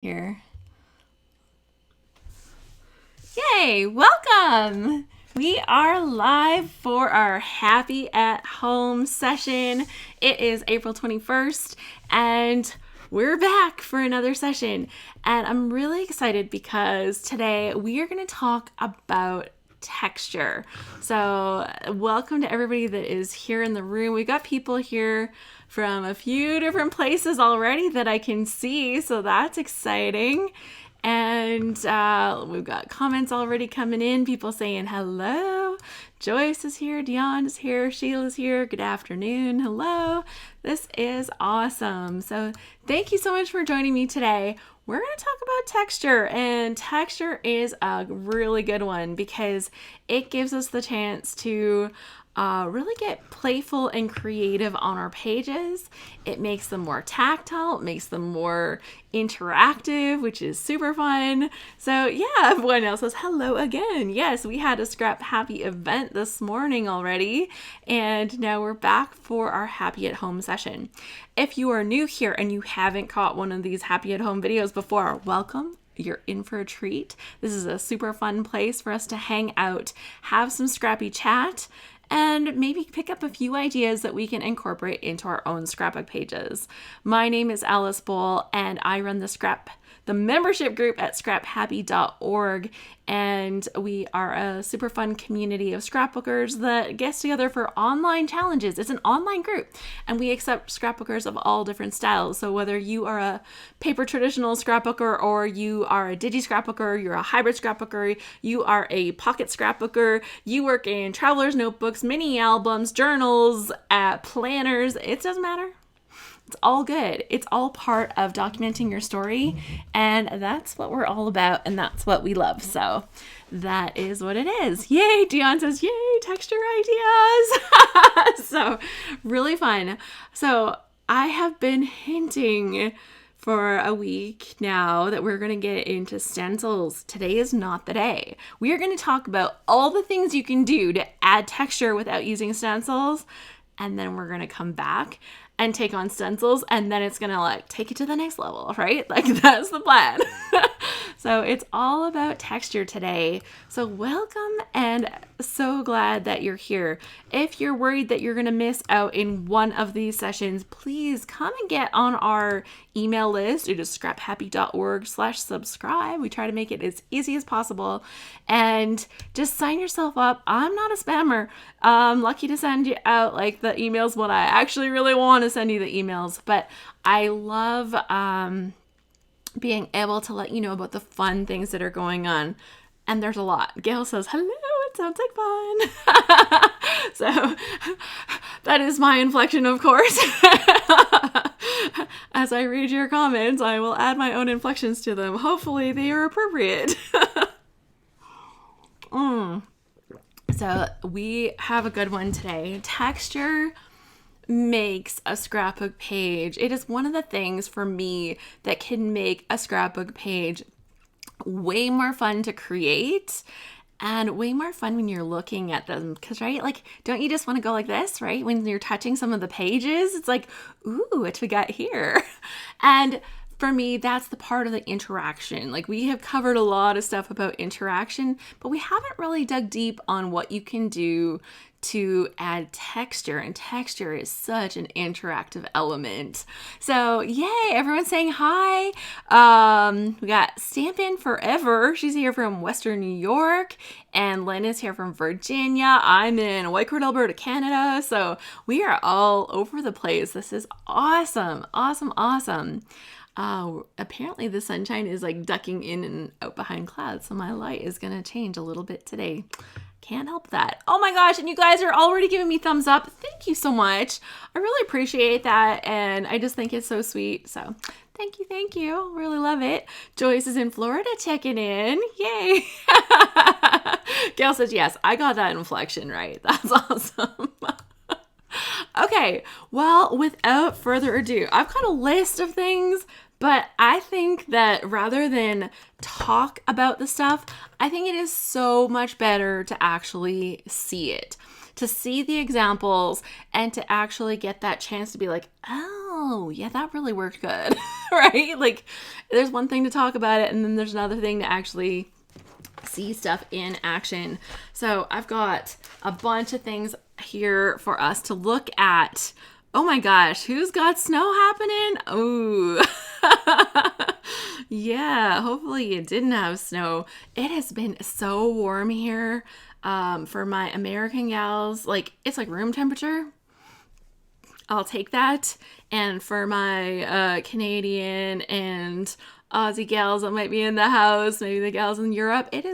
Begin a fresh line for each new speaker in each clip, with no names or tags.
Here. Yay! Welcome! We are live for our Happy at Home session. It is April 21st and we're back for another session. And I'm really excited because today we are going to talk about texture. So welcome to everybody that is here in the room. We've got people here from a few different places already that I can see, so that's exciting. And we've got comments already coming in, people saying hello. Joyce is here, Dion is here, Sheila's here, good afternoon, hello. This is awesome. So thank you so much for joining me today. We're going to talk about texture, and texture is a really good one because it gives us the chance to really get playful and creative on our pages. It makes them more tactile, it makes them more interactive, which is super fun. So yeah, everyone else says hello again. Yes, we had a ScrapHappy event this morning already, and now we're back for our Happy at Home session. If you are new here and you haven't caught one of these Happy at Home videos before, welcome. You're in for a treat. This is a super fun place for us to hang out, have some scrappy chat, and maybe pick up a few ideas that we can incorporate into our own scrapbook pages. My name is Alice Boll, and I run the membership group at scraphappy.org, and we are a super fun community of scrapbookers that gets together for online challenges. It's an online group, and we accept scrapbookers of all different styles. So whether you are a paper traditional scrapbooker, or you are a digi scrapbooker, you're a hybrid scrapbooker, you are a pocket scrapbooker, you work in traveler's notebooks, mini albums, journals, planners, it doesn't matter. It's all good. It's all part of documenting your story, and that's what we're all about, and that's what we love. So that is what it is. Yay! Dion says, yay, texture ideas. So really fun. So I have been hinting for a week now that we're going to get into stencils. Today is not the day. We are going to talk about all the things you can do to add texture without using stencils, and then we're going to come back and take on stencils, and then it's gonna take it to the next level, right? That's the plan. So it's all about texture today. So welcome, and so glad that you're here. If you're worried that you're gonna miss out in one of these sessions, please come and get on our email list. It is scraphappy.org/subscribe. We try to make it as easy as possible, and just sign yourself up. I'm not a spammer. I'm lucky to send you out the emails when I actually really want to send you the emails, but I love being able to let you know about the fun things that are going on, and there's a lot. Gail says hello, it sounds like fun. So that is my inflection, of course. As I read your comments, I will add my own inflections to them. Hopefully they are appropriate. So we have a good one today. Texture makes a scrapbook page. It is one of the things for me that can make a scrapbook page way more fun to create and way more fun when you're looking at them. Because, right, don't you just want to go like this, right? When you're touching some of the pages, it's like, ooh, what we got here? And for me, that's the part of the interaction. We have covered a lot of stuff about interaction, but we haven't really dug deep on what you can do to add texture, and texture is such an interactive element. So yay, everyone's saying hi. We got Stampin' Forever. She's here from Western New York, and Lynn is here from Virginia. I'm in Whitecourt, Alberta, Canada. So we are all over the place. This is awesome. Apparently the sunshine is ducking in and out behind clouds, so my light is gonna change a little bit today. Can't help that. Oh my gosh, and you guys are already giving me thumbs up. Thank you so much. I really appreciate that, and I just think it's so sweet. So thank you. Really love it. Joyce is in Florida checking in. Yay. Gail says, yes, I got that inflection right. That's awesome. Okay, well, without further ado, I've got a list of things, but I think that rather than talk about the stuff, I think it is so much better to actually see it, to see the examples and to actually get that chance to be like, oh, oh, yeah, that really worked good, right? Like, there's one thing to talk about it, and then there's another thing to actually see stuff in action. So I've got a bunch of things here for us to look at. Oh my gosh, who's got snow happening? Ooh. Yeah, hopefully you didn't have snow. It has been so warm here. For my American gals, like, it's like room temperature. I'll take that. And for my Canadian and Aussie gals that might be in the house, maybe the gals in Europe, it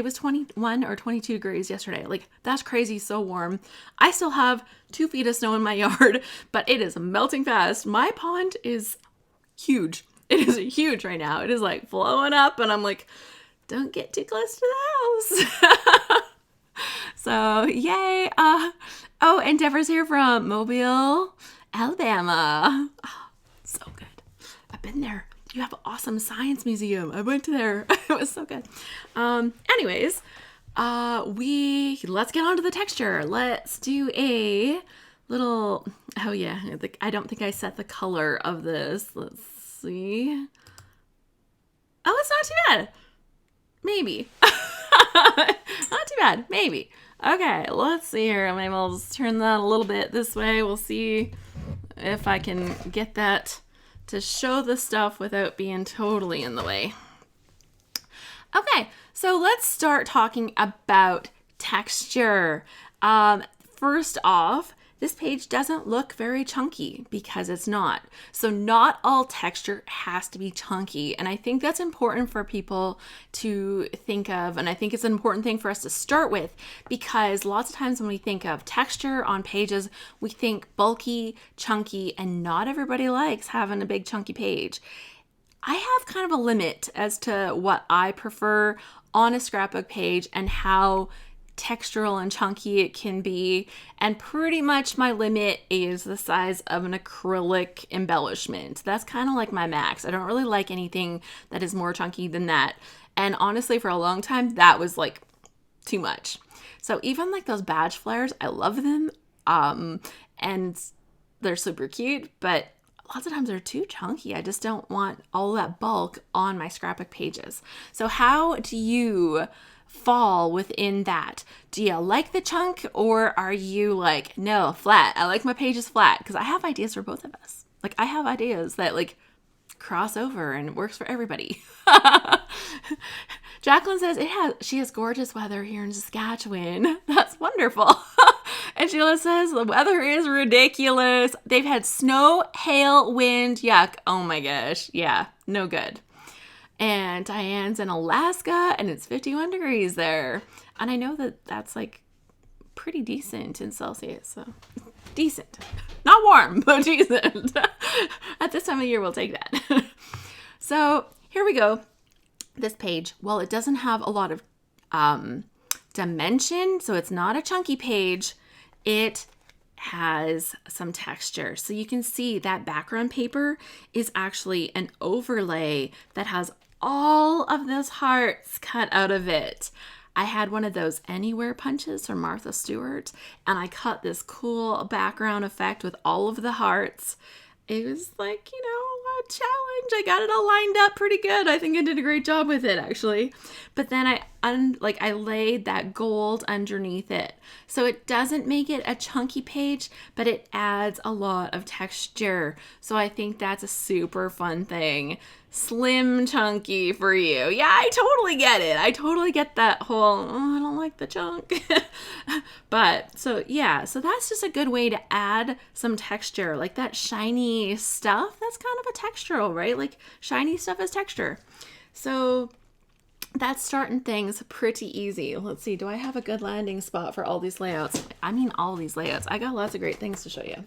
was 21 or 22 degrees yesterday. Like, that's crazy, so warm. I still have 2 feet of snow in my yard, but it is melting fast. My pond is huge. It is huge right now. It is like blowing up, and I'm like, don't get too close to the house. So, yay. Oh, and Deborah's here from Mobile, Alabama. Oh, so good. I've been there. You have an awesome science museum. I went to there. It was so good. Anyways, let's get on to the texture. Let's do a little, oh yeah, I don't think I set the color of this. Let's see. Oh, it's not too bad. Maybe. Not too bad. Maybe. Okay, let's see here. Maybe I'll just turn that a little bit this way. We'll see if I can get that to show the stuff without being totally in the way. Okay, so let's start talking about texture. First off, this page doesn't look very chunky because it's not. So not all texture has to be chunky. And I think that's important for people to think of. And I think it's an important thing for us to start with, because lots of times when we think of texture on pages, we think bulky, chunky, and not everybody likes having a big chunky page. I have kind of a limit as to what I prefer on a scrapbook page and how textural and chunky it can be, and pretty much my limit is the size of an acrylic embellishment. That's kind of like my max. I don't really like anything that is more chunky than that, and honestly for a long time that was like too much. So even like those badge flares, I love them, and they're super cute, but lots of times they're too chunky. I just don't want all that bulk on my scrapbook pages. So how do you fall within that? Do you like the chunk, or are you like, no, flat? I like my pages flat, because I have ideas for both of us. Like, I have ideas that like cross over and it works for everybody. Jacqueline says she has gorgeous weather here in Saskatchewan. That's wonderful. And Sheila says the weather is ridiculous. They've had snow, hail, wind. Yuck. Oh my gosh. Yeah, no good. And Diane's in Alaska and it's 51 degrees there. And I know that that's like pretty decent in Celsius. So decent. Not warm, but decent. At this time of year, we'll take that. So here we go. This page, well, it doesn't have a lot of dimension, so it's not a chunky page. It has some texture. So you can see that background paper is actually an overlay that has all of those hearts cut out of it. I had one of those anywhere punches from Martha Stewart, and I cut this cool background effect with all of the hearts. It was like, a challenge. I got it all lined up pretty good. I think I did a great job with it, actually. But then I laid that gold underneath it. So it doesn't make it a chunky page, but it adds a lot of texture. So I think that's a super fun thing. Slim chunky for you. Yeah, I totally get it. I totally get that whole, I don't like the chunk. But so that's just a good way to add some texture. Like that shiny stuff, that's kind of a textural, right? Like shiny stuff is texture. So that's starting things pretty easy. Let's see, do I have a good landing spot for all these layouts? I mean all these layouts. I got lots of great things to show you.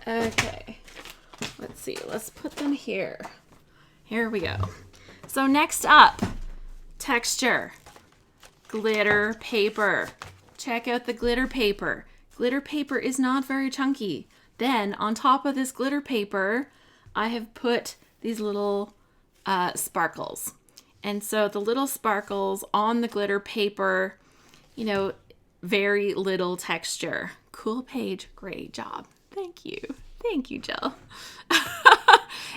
Okay, let's see. Let's put them here. Here we go. So next up, texture. Glitter paper. Check out the glitter paper. Glitter paper is not very chunky. Then on top of this glitter paper, I have put these little sparkles. And so the little sparkles on the glitter paper, very little texture. Cool page. Great job. Thank you. Thank you, Jill.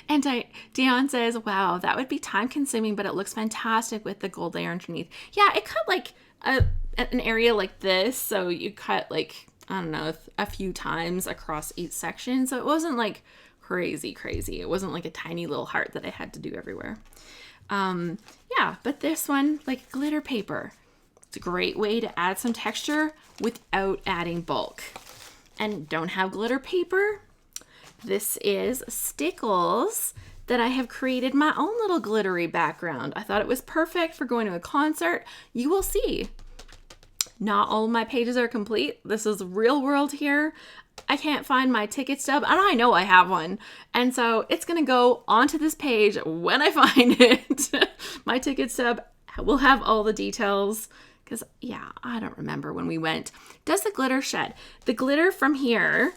And Dion says, wow, that would be time consuming, but it looks fantastic with the gold layer underneath. Yeah, it cut like an area like this. So you cut like, I don't know, a few times across each section. So it wasn't like crazy. It wasn't like a tiny little heart that I had to do everywhere. Yeah, but this one, like glitter paper. It's a great way to add some texture without adding bulk. And don't have glitter paper? This is stickles that I have created my own little glittery background. I thought it was perfect for going to a concert. You will see. Not all of my pages are complete. This is real world here. I can't find my ticket stub, and I know I have one. And so it's going to go onto this page when I find it. My ticket stub will have all the details because, yeah, I don't remember when we went. Does the glitter shed? The glitter from here,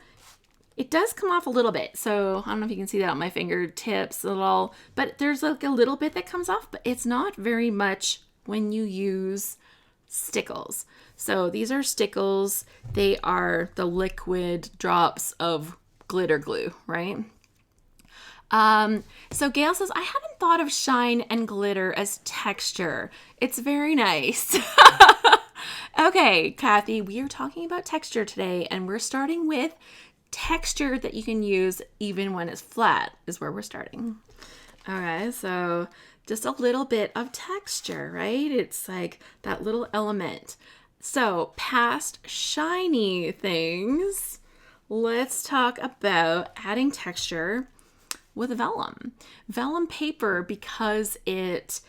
it does come off a little bit. So I don't know if you can see that on my fingertips at all, but there's like a little bit that comes off, but it's not very much when you use stickles. So these are stickles. They are the liquid drops of glitter glue, right? So Gail says, I haven't thought of shine and glitter as texture. It's very nice. Okay, Kathy, we are talking about texture today, and we're starting with texture that you can use even when it's flat is where we're starting. Okay, so just a little bit of texture, right? It's like that little element. So past shiny things, let's talk about adding texture with vellum. Vellum paper, because it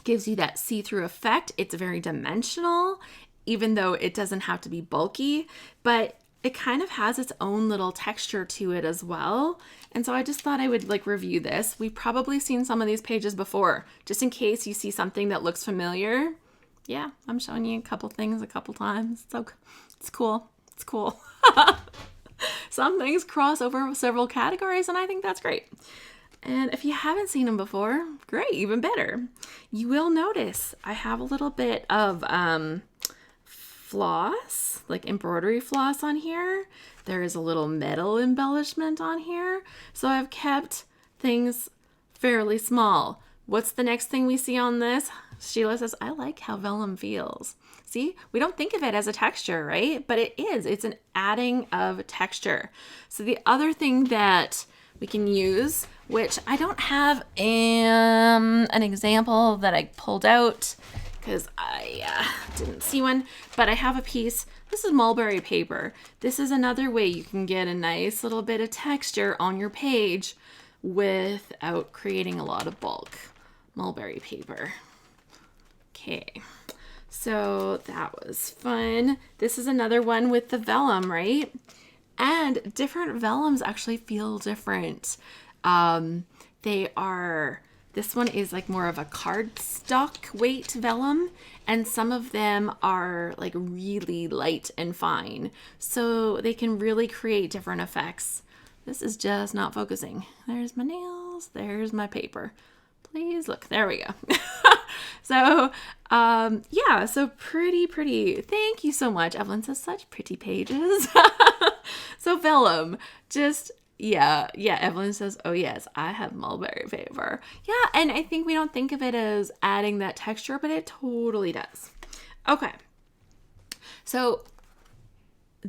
gives you that see-through effect. It's very dimensional, even though it doesn't have to be bulky, but it kind of has its own little texture to it as well. And so I just thought I would like review this. We've probably seen some of these pages before, just in case you see something that looks familiar. Yeah, I'm showing you a couple things a couple times. So it's cool. It's cool. Some things cross over several categories, and I think that's great. And if you haven't seen them before, great, even better. You will notice I have a little bit of floss, like embroidery floss on here. There is a little metal embellishment on here. So I've kept things fairly small. What's the next thing we see on this? Sheila says, I like how vellum feels. See, we don't think of it as a texture, right? But it is. It's an adding of texture. So the other thing that we can use, which I don't have an example that I pulled out because I didn't see one, but I have a piece. This is mulberry paper. This is another way you can get a nice little bit of texture on your page without creating a lot of bulk. Mulberry paper. Okay, so that was fun. This is another one with the vellum, right? And different vellums actually feel different. This one is like more of a cardstock weight vellum, and some of them are like really light and fine. So they can really create different effects. This is just not focusing. There's my nails, there's my paper. Please look, there we go. So, yeah, so pretty. Thank you so much. Evelyn says such pretty pages. So vellum, just, yeah, Evelyn says, oh yes, I have mulberry paper. Yeah, and I think we don't think of it as adding that texture, but it totally does. Okay, so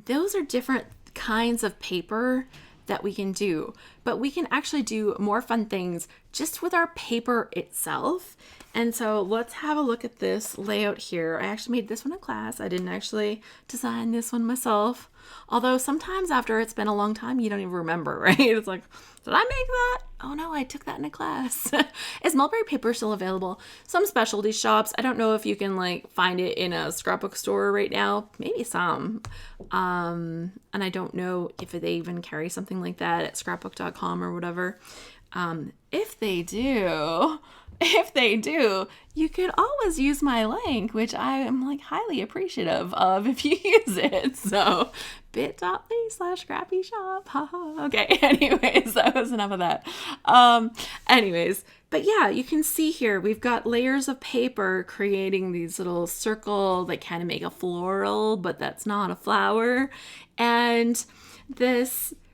those are different kinds of paper that we can do, but we can actually do more fun things just with our paper itself. And so let's have a look at this layout here. I actually made this one in class. I didn't actually design this one myself. Although sometimes after it's been a long time, you don't even remember, right? It's like, did I make that? Oh no, I took that in a class. Is mulberry paper still available? Some specialty shops. I don't know if you can like find it in a scrapbook store right now. Maybe some. And I don't know if they even carry something like that at scrapbook.com or whatever. If they do, you could always use my link, which I am like highly appreciative of if you use it. So bit.ly/scrappyshop. Okay. Anyways, that was enough of that. But yeah, you can see here, we've got layers of paper creating these little circle that kind of make a floral, but that's not a flower. And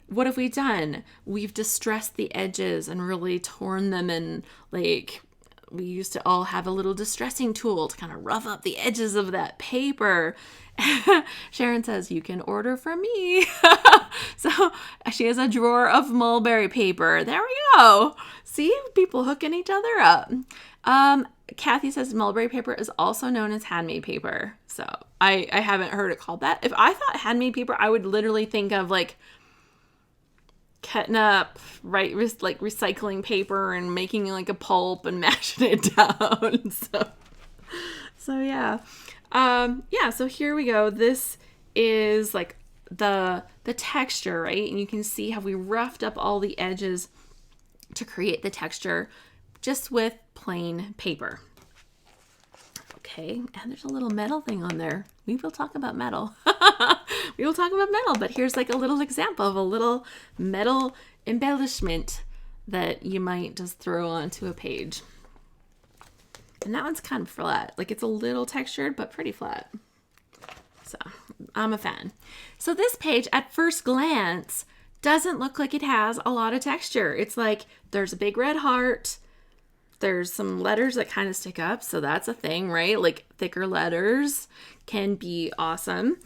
what have we done? We've distressed the edges and really torn them, and like we used to all have a little distressing tool to kind of rough up the edges of that paper. Sharon says, you can order from me. So she has a drawer of mulberry paper. There we go. See, people hooking each other up. Kathy says mulberry paper is also known as handmade paper. So I haven't heard it called that. If I thought handmade paper, I would literally think of like cutting up, right, like recycling paper and making like a pulp and mashing it down. So yeah. So here we go. This is like the texture, right? And you can see how we roughed up all the edges to create the texture just with plain paper. Okay, and there's a little metal thing on there. We will talk about metal. We will talk about metal, but here's like a little example of a little metal embellishment that you might just throw onto a page. And that one's kind of flat. Like it's a little textured, but pretty flat. So I'm a fan. So this page at first glance doesn't look like it has a lot of texture. It's like there's a big red heart. There's some letters that kind of stick up. So that's a thing, right? Like thicker letters can be awesome.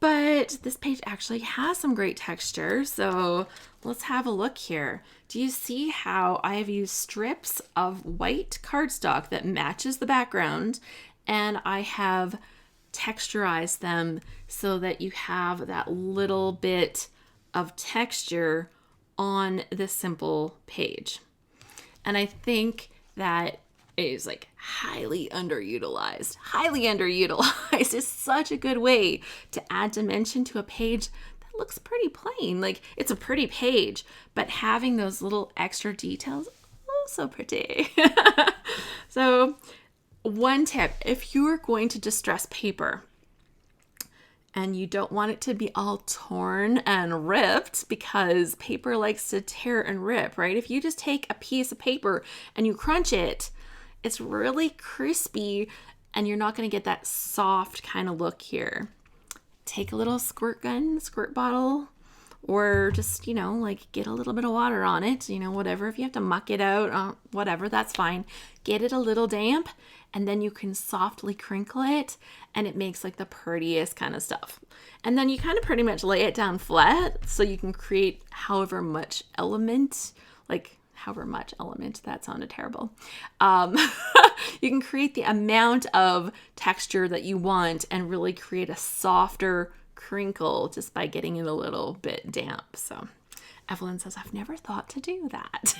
But this page actually has some great texture. So let's have a look here. Do you see how I have used strips of white cardstock that matches the background, and I have texturized them so that you have that little bit of texture on this simple page? And I think that is like highly underutilized. It's such a good way to add dimension to a page that looks pretty plain. Like it's a pretty page, but having those little extra details, oh, so pretty. So one tip, if you are going to distress paper and you don't want it to be all torn and ripped, because paper likes to tear and rip, right? If you just take a piece of paper and you crunch it, it's really crispy and you're not going to get that soft kind of look here. Take a little squirt bottle, or just, like get a little bit of water on it, whatever. If you have to muck it out, whatever, that's fine. Get it a little damp, and then you can softly crinkle it, and it makes like the prettiest kind of stuff. And then you kind of pretty much lay it down flat so you can create however much element, that sounded terrible. You can create the amount of texture that you want and really create a softer crinkle just by getting it a little bit damp. So Evelyn says, I've never thought to do that.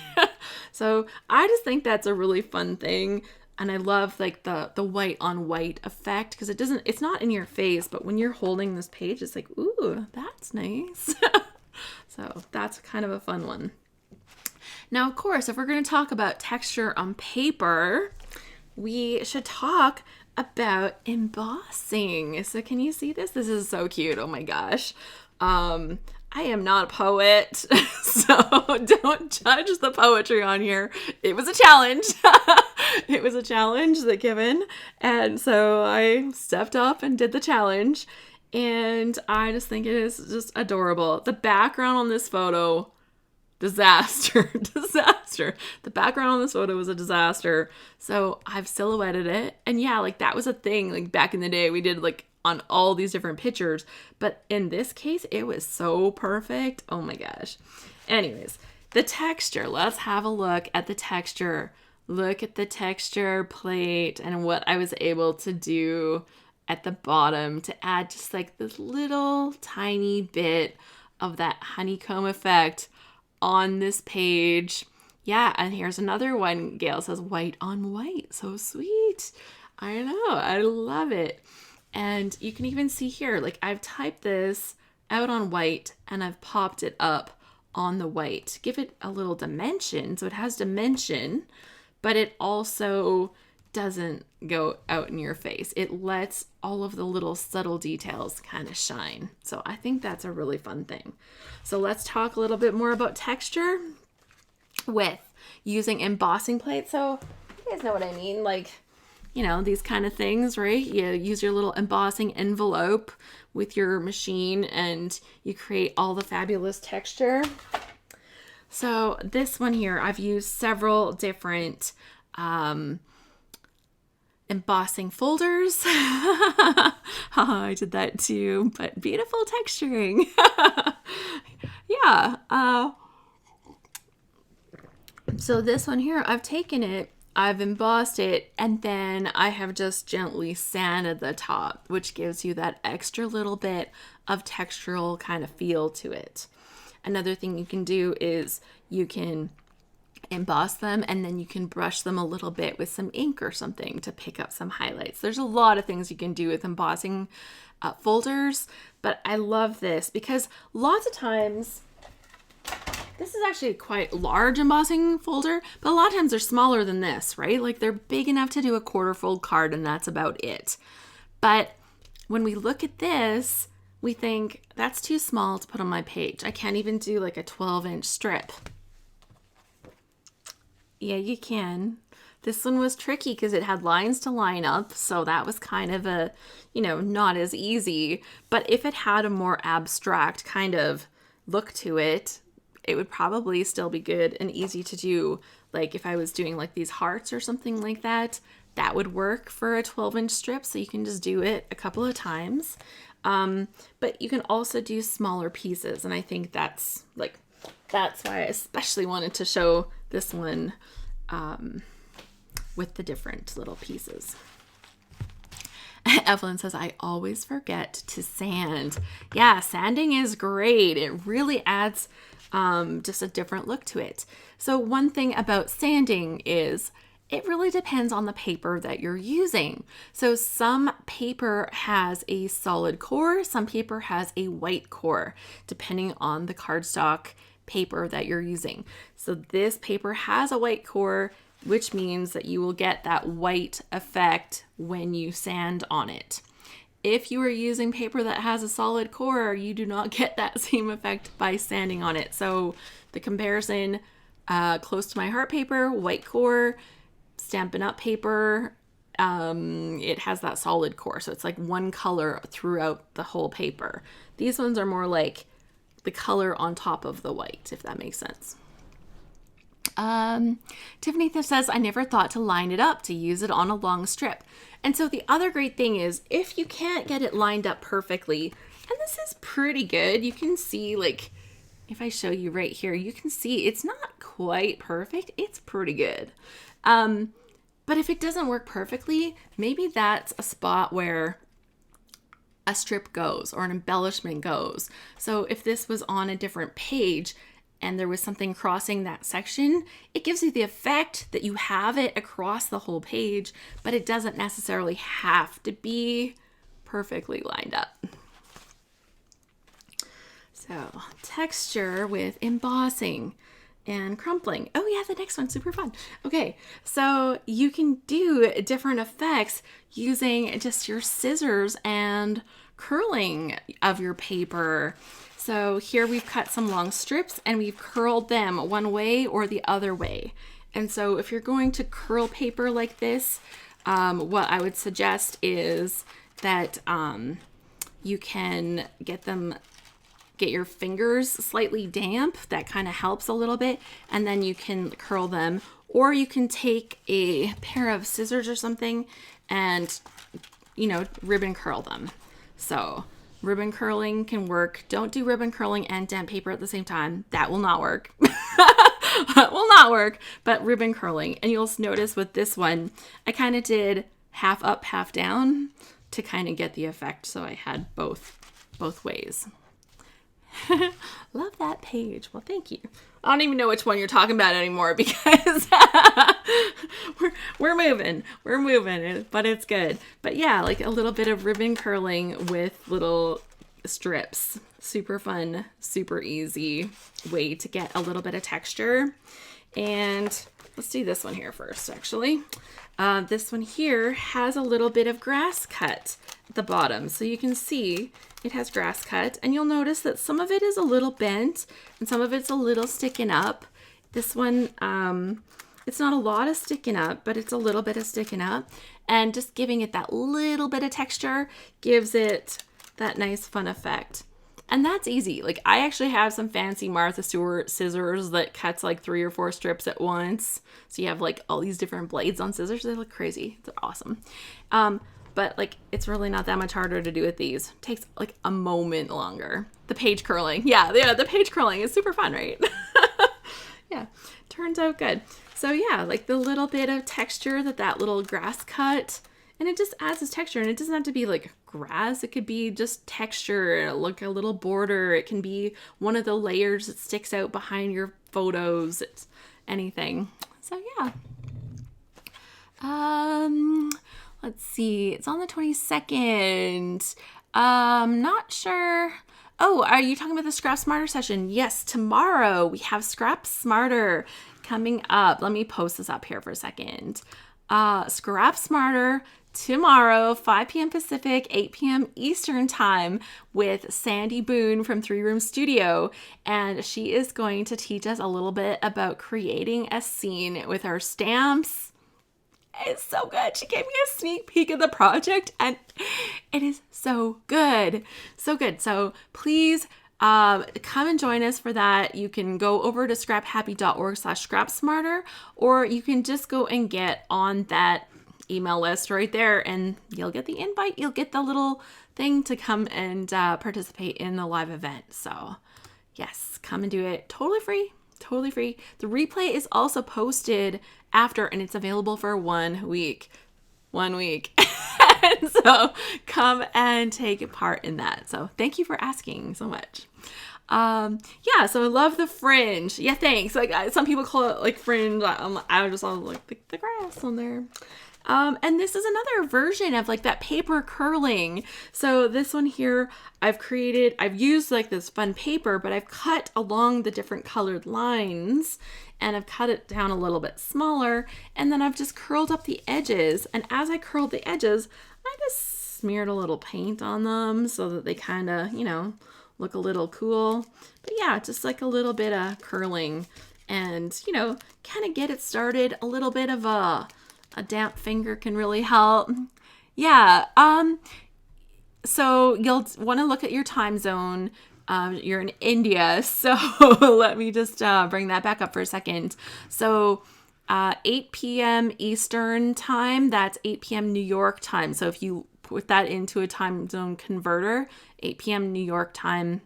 So I just think that's a really fun thing. And I love like the white on white effect, because it's not in your face, but when you're holding this page, it's like, ooh, that's nice. So that's kind of a fun one. Now, of course, if we're going to talk about texture on paper, we should talk about embossing. So can you see this? This is so cute. Oh my gosh. I am not a poet, so don't judge the poetry on here. It was a challenge. It was a challenge that given. And so I stepped up and did the challenge. And I just think it is just adorable. The background on this photo, disaster. The background on this photo was a disaster. So I've silhouetted it. And yeah, like that was a thing. Like back in the day, we did like on all these different pictures. But in this case, it was so perfect. Oh my gosh. Anyways, the texture. Let's have a look at the texture. Look at the texture plate and what I was able to do at the bottom to add just like this little tiny bit of that honeycomb effect on this page. Yeah, and here's another one. Gail says white on white. So sweet. I know. I love it. And you can even see here, like I've typed this out on white and I've popped it up on the white. Give it a little dimension. So it has dimension, but it also doesn't go out in your face. It lets all of the little subtle details kind of shine. So I think that's a really fun thing. So let's talk a little bit more about texture with using embossing plates. So you guys know what I mean. Like, you know, these kind of things, right? You use your little embossing envelope with your machine and you create all the fabulous texture. So this one here, I've used several different embossing folders. I did that too, but beautiful texturing. Yeah. So this one here, I've taken it, I've embossed it, and then I have just gently sanded the top, which gives you that extra little bit of textural kind of feel to it. Another thing you can do is you can emboss them and then you can brush them a little bit with some ink or something to pick up some highlights. There's a lot of things you can do with embossing folders, but I love this because lots of times, this is actually a quite large embossing folder, but a lot of times they're smaller than this, right? Like they're big enough to do a quarter fold card and that's about it. But when we look at this, we think that's too small to put on my page. I can't even do like a 12-inch strip. Yeah, you can. This one was tricky because it had lines to line up, so that was kind of a, you know, not as easy. But if it had a more abstract kind of look to it, it would probably still be good and easy to do. Like if I was doing like these hearts or something like that, that would work for a 12-inch strip, so you can just do it a couple of times. But you can also do smaller pieces, and I think that's why I especially wanted to show this one with the different little pieces. Evelyn says, I always forget to sand. Yeah, sanding is great. It really adds just a different look to it. So one thing about sanding is it really depends on the paper that you're using. So some paper has a solid core, some paper has a white core, depending on the cardstock paper that you're using. So this paper has a white core, which means that you will get that white effect when you sand on it. If you are using paper that has a solid core, you do not get that same effect by sanding on it. So the comparison, close to my heart paper, white core, Stampin' Up! Paper, it has that solid core. So it's like one color throughout the whole paper. These ones are more like the color on top of the white, if that makes sense. Tiffany says, I never thought to line it up to use it on a long strip. And so the other great thing is if you can't get it lined up perfectly, and this is pretty good, you can see, like, if I show you right here, you can see it's not quite perfect. It's pretty good. But if it doesn't work perfectly, maybe that's a spot where a strip goes or an embellishment goes. So if this was on a different page and there was something crossing that section, it gives you the effect that you have it across the whole page, but it doesn't necessarily have to be perfectly lined up. So texture with embossing and crumpling. Oh yeah, the next one's super fun. Okay, so you can do different effects using just your scissors and curling of your paper. So here we've cut some long strips and we've curled them one way or the other way. And so if you're going to curl paper like this, what I would suggest is that you can get your fingers slightly damp. That kind of helps a little bit. And then you can curl them, or you can take a pair of scissors or something and, you know, ribbon curl them. So ribbon curling can work. Don't do ribbon curling and damp paper at the same time. That will not work. That will not work, but ribbon curling. And you'll notice with this one, I kind of did half up, half down to kind of get the effect. So I had both ways. Love that page. Well, thank you. I don't even know which one you're talking about anymore because we're moving, but it's good. But yeah, like a little bit of ribbon curling with little strips. Super fun, super easy way to get a little bit of texture. And let's do this one here first, actually. This one here has a little bit of grass cut at the bottom. So you can see it has grass cut, and you'll notice that some of it is a little bent and some of it's a little sticking up. This one It's not a lot of sticking up, but it's a little bit of sticking up. And just giving it that little bit of texture gives it that nice fun effect. And that's easy. Like, I actually have some fancy Martha Stewart scissors that cuts like 3 or 4 strips at once. So you have like all these different blades on scissors. They look crazy. They're awesome. But like, it's really not that much harder to do with these. It takes like a moment longer. The page curling. Yeah, the page curling is super fun, right? Yeah, turns out good. So yeah, like the little bit of texture that little grass cut, and it just adds this texture, and it doesn't have to be like grass. It could be just texture, like a little border. It can be one of the layers that sticks out behind your photos. It's anything. So yeah. Let's see. It's on the 22nd. Not sure. Oh, are you talking about the Scrap Smarter session? Yes, tomorrow we have Scrap Smarter coming up. Let me post this up here for a second. Scrap Smarter tomorrow, 5 p.m. Pacific, 8 p.m. Eastern time with Sandy Boone from 3 Room Studio. And she is going to teach us a little bit about creating a scene with our stamps. It's so good. She gave me a sneak peek of the project and it is so good. So good. So please come and join us for that. You can go over to scraphappy.org/scrapsmarter, or you can just go and get on that email list right there and you'll get the invite. You'll get the little thing to come and participate in the live event. So yes, come and do it. Totally free. Totally free. The replay is also posted after, and it's available for 1 week. 1 week. And so come and take part in that. So thank you for asking so much. Yeah, so I love the fringe. Yeah, thanks. Like some people call it like fringe. I just love like the grass on there. And this is another version of like that paper curling. So this one here, I've used like this fun paper, but I've cut along the different colored lines and I've cut it down a little bit smaller. And then I've just curled up the edges. And as I curled the edges, I just smeared a little paint on them so that they kind of, look a little cool. But yeah, just like a little bit of curling and, kind of get it started. A little bit of a damp finger can really help. Yeah. So you'll want to look at your time zone. You're in India. So let me just bring that back up for a second. So 8 p.m. Eastern time, that's 8 p.m. New York time. So if you put that into a time zone converter, 8 p.m. New York time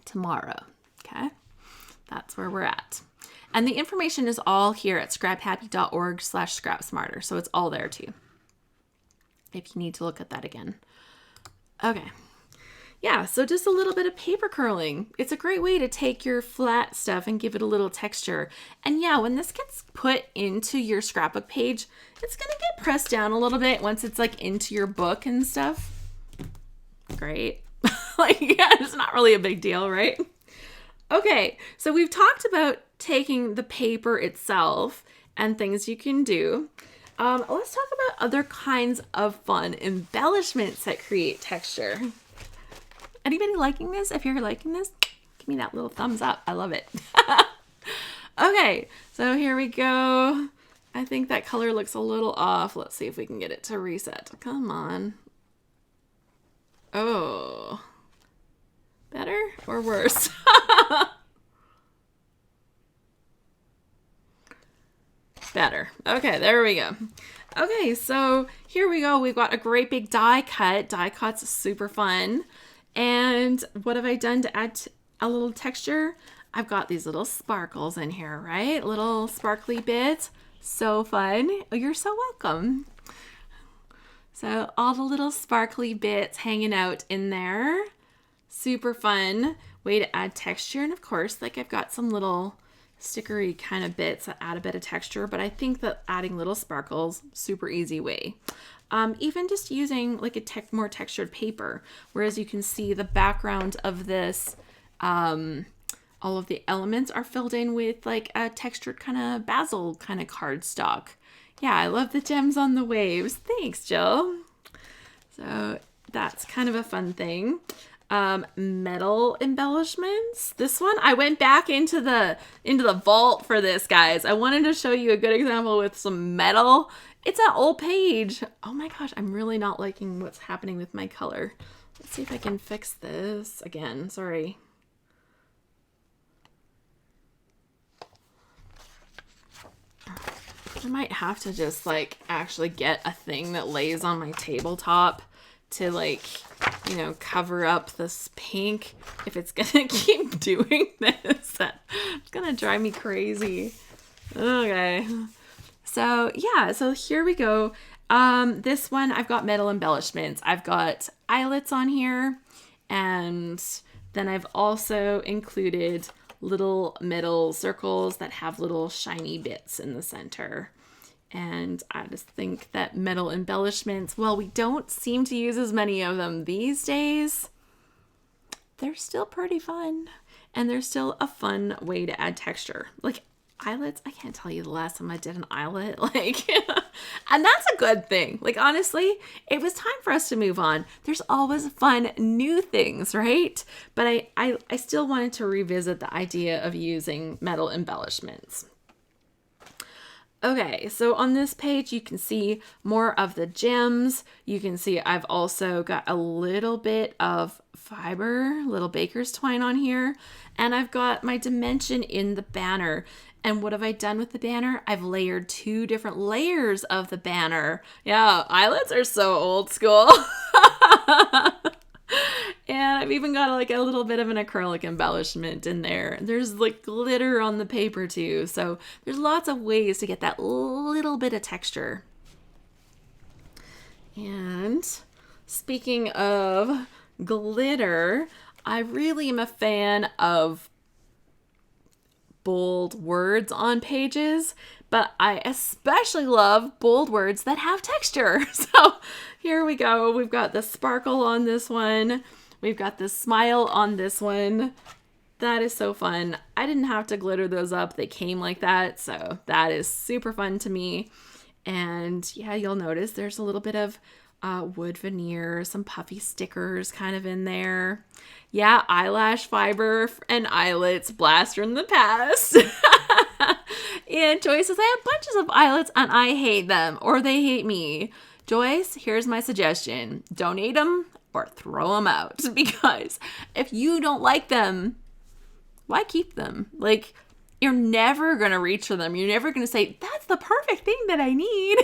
tomorrow. Okay. That's where we're at. And the information is all here at scraphappy.org/scrapsmarter. So it's all there too, if you need to look at that again. Okay. Yeah, so just a little bit of paper curling. It's a great way to take your flat stuff and give it a little texture. And yeah, when this gets put into your scrapbook page, it's going to get pressed down a little bit once it's like into your book and stuff. Great. It's not really a big deal, right? Okay, so we've talked about taking the paper itself and things you can do. Let's talk about other kinds of fun embellishments that create texture. Anybody liking this? If you're liking this, give me that little thumbs up. I love it. Okay, so here we go. I think that color looks a little off. Let's see if we can get it to reset. Come on. Oh. Better or worse? Better. Okay, there we go. Okay, so here we go. We've got a great big die cut. Die cut's super fun. And what have I done to add a little texture? I've got these little sparkles in here, right? Little sparkly bits. So fun. Oh, you're so welcome. So all the little sparkly bits hanging out in there. Super fun way to add texture. And of course, like I've got some little stickery kind of bits that add a bit of texture, but I think that adding little sparkles, super easy way. Even just using like a more textured paper, whereas you can see the background of this, all of the elements are filled in with like a textured kind of basil kind of cardstock. Yeah, I love the gems on the waves. Thanks, Jill. So that's kind of a fun thing. Metal Embellishments. This one, I went back into the vault for this, guys. I wanted to show you a good example with some metal. It's an old page. Oh my gosh, I'm really not liking what's happening with my color. Let's see if I can fix this again. Sorry. I might have to just like actually get a thing that lays on my tabletop to like, you know, cover up this pink if it's gonna keep doing this. It's gonna drive me crazy. Okay. So yeah, so here we go. This one, I've got metal embellishments. I've got eyelets on here, and then I've also included little metal circles that have little shiny bits in the center. And I just think that metal embellishments, well, we don't seem to use as many of them these days, they're still pretty fun. And they're still a fun way to add texture. Like eyelets, I can't tell you the last time I did an eyelet. Like, and that's a good thing. Like, honestly, it was time for us to move on. There's always fun new things, right? But I still wanted to revisit the idea of using metal embellishments. Okay, so on this page, you can see more of the gems. You can see I've also got a little bit of fiber, little baker's twine on here. And I've got my dimension in the banner. And what have I done with the banner? I've layered 2 different layers of the banner. Yeah, eyelets are so old school. And I've even got like a little bit of an acrylic embellishment in there. There's like glitter on the paper too. So there's lots of ways to get that little bit of texture. And speaking of glitter, I really am a fan of bold words on pages, but I especially love bold words that have texture. So here we go. We've got the sparkle on this one. We've got the smile on this one. That is so fun. I didn't have to glitter those up. They came like that. So that is super fun to me. And yeah, you'll notice there's a little bit of wood veneer, some puffy stickers kind of in there. Yeah, eyelash fiber and eyelets, blast from the past. And Joyce says, I have bunches of eyelets and I hate them, or they hate me. Joyce, here's my suggestion. Donate them or throw them out, because if you don't like them, why keep them? Like, you're never going to reach for them. You're never going to say, that's the perfect thing that I need.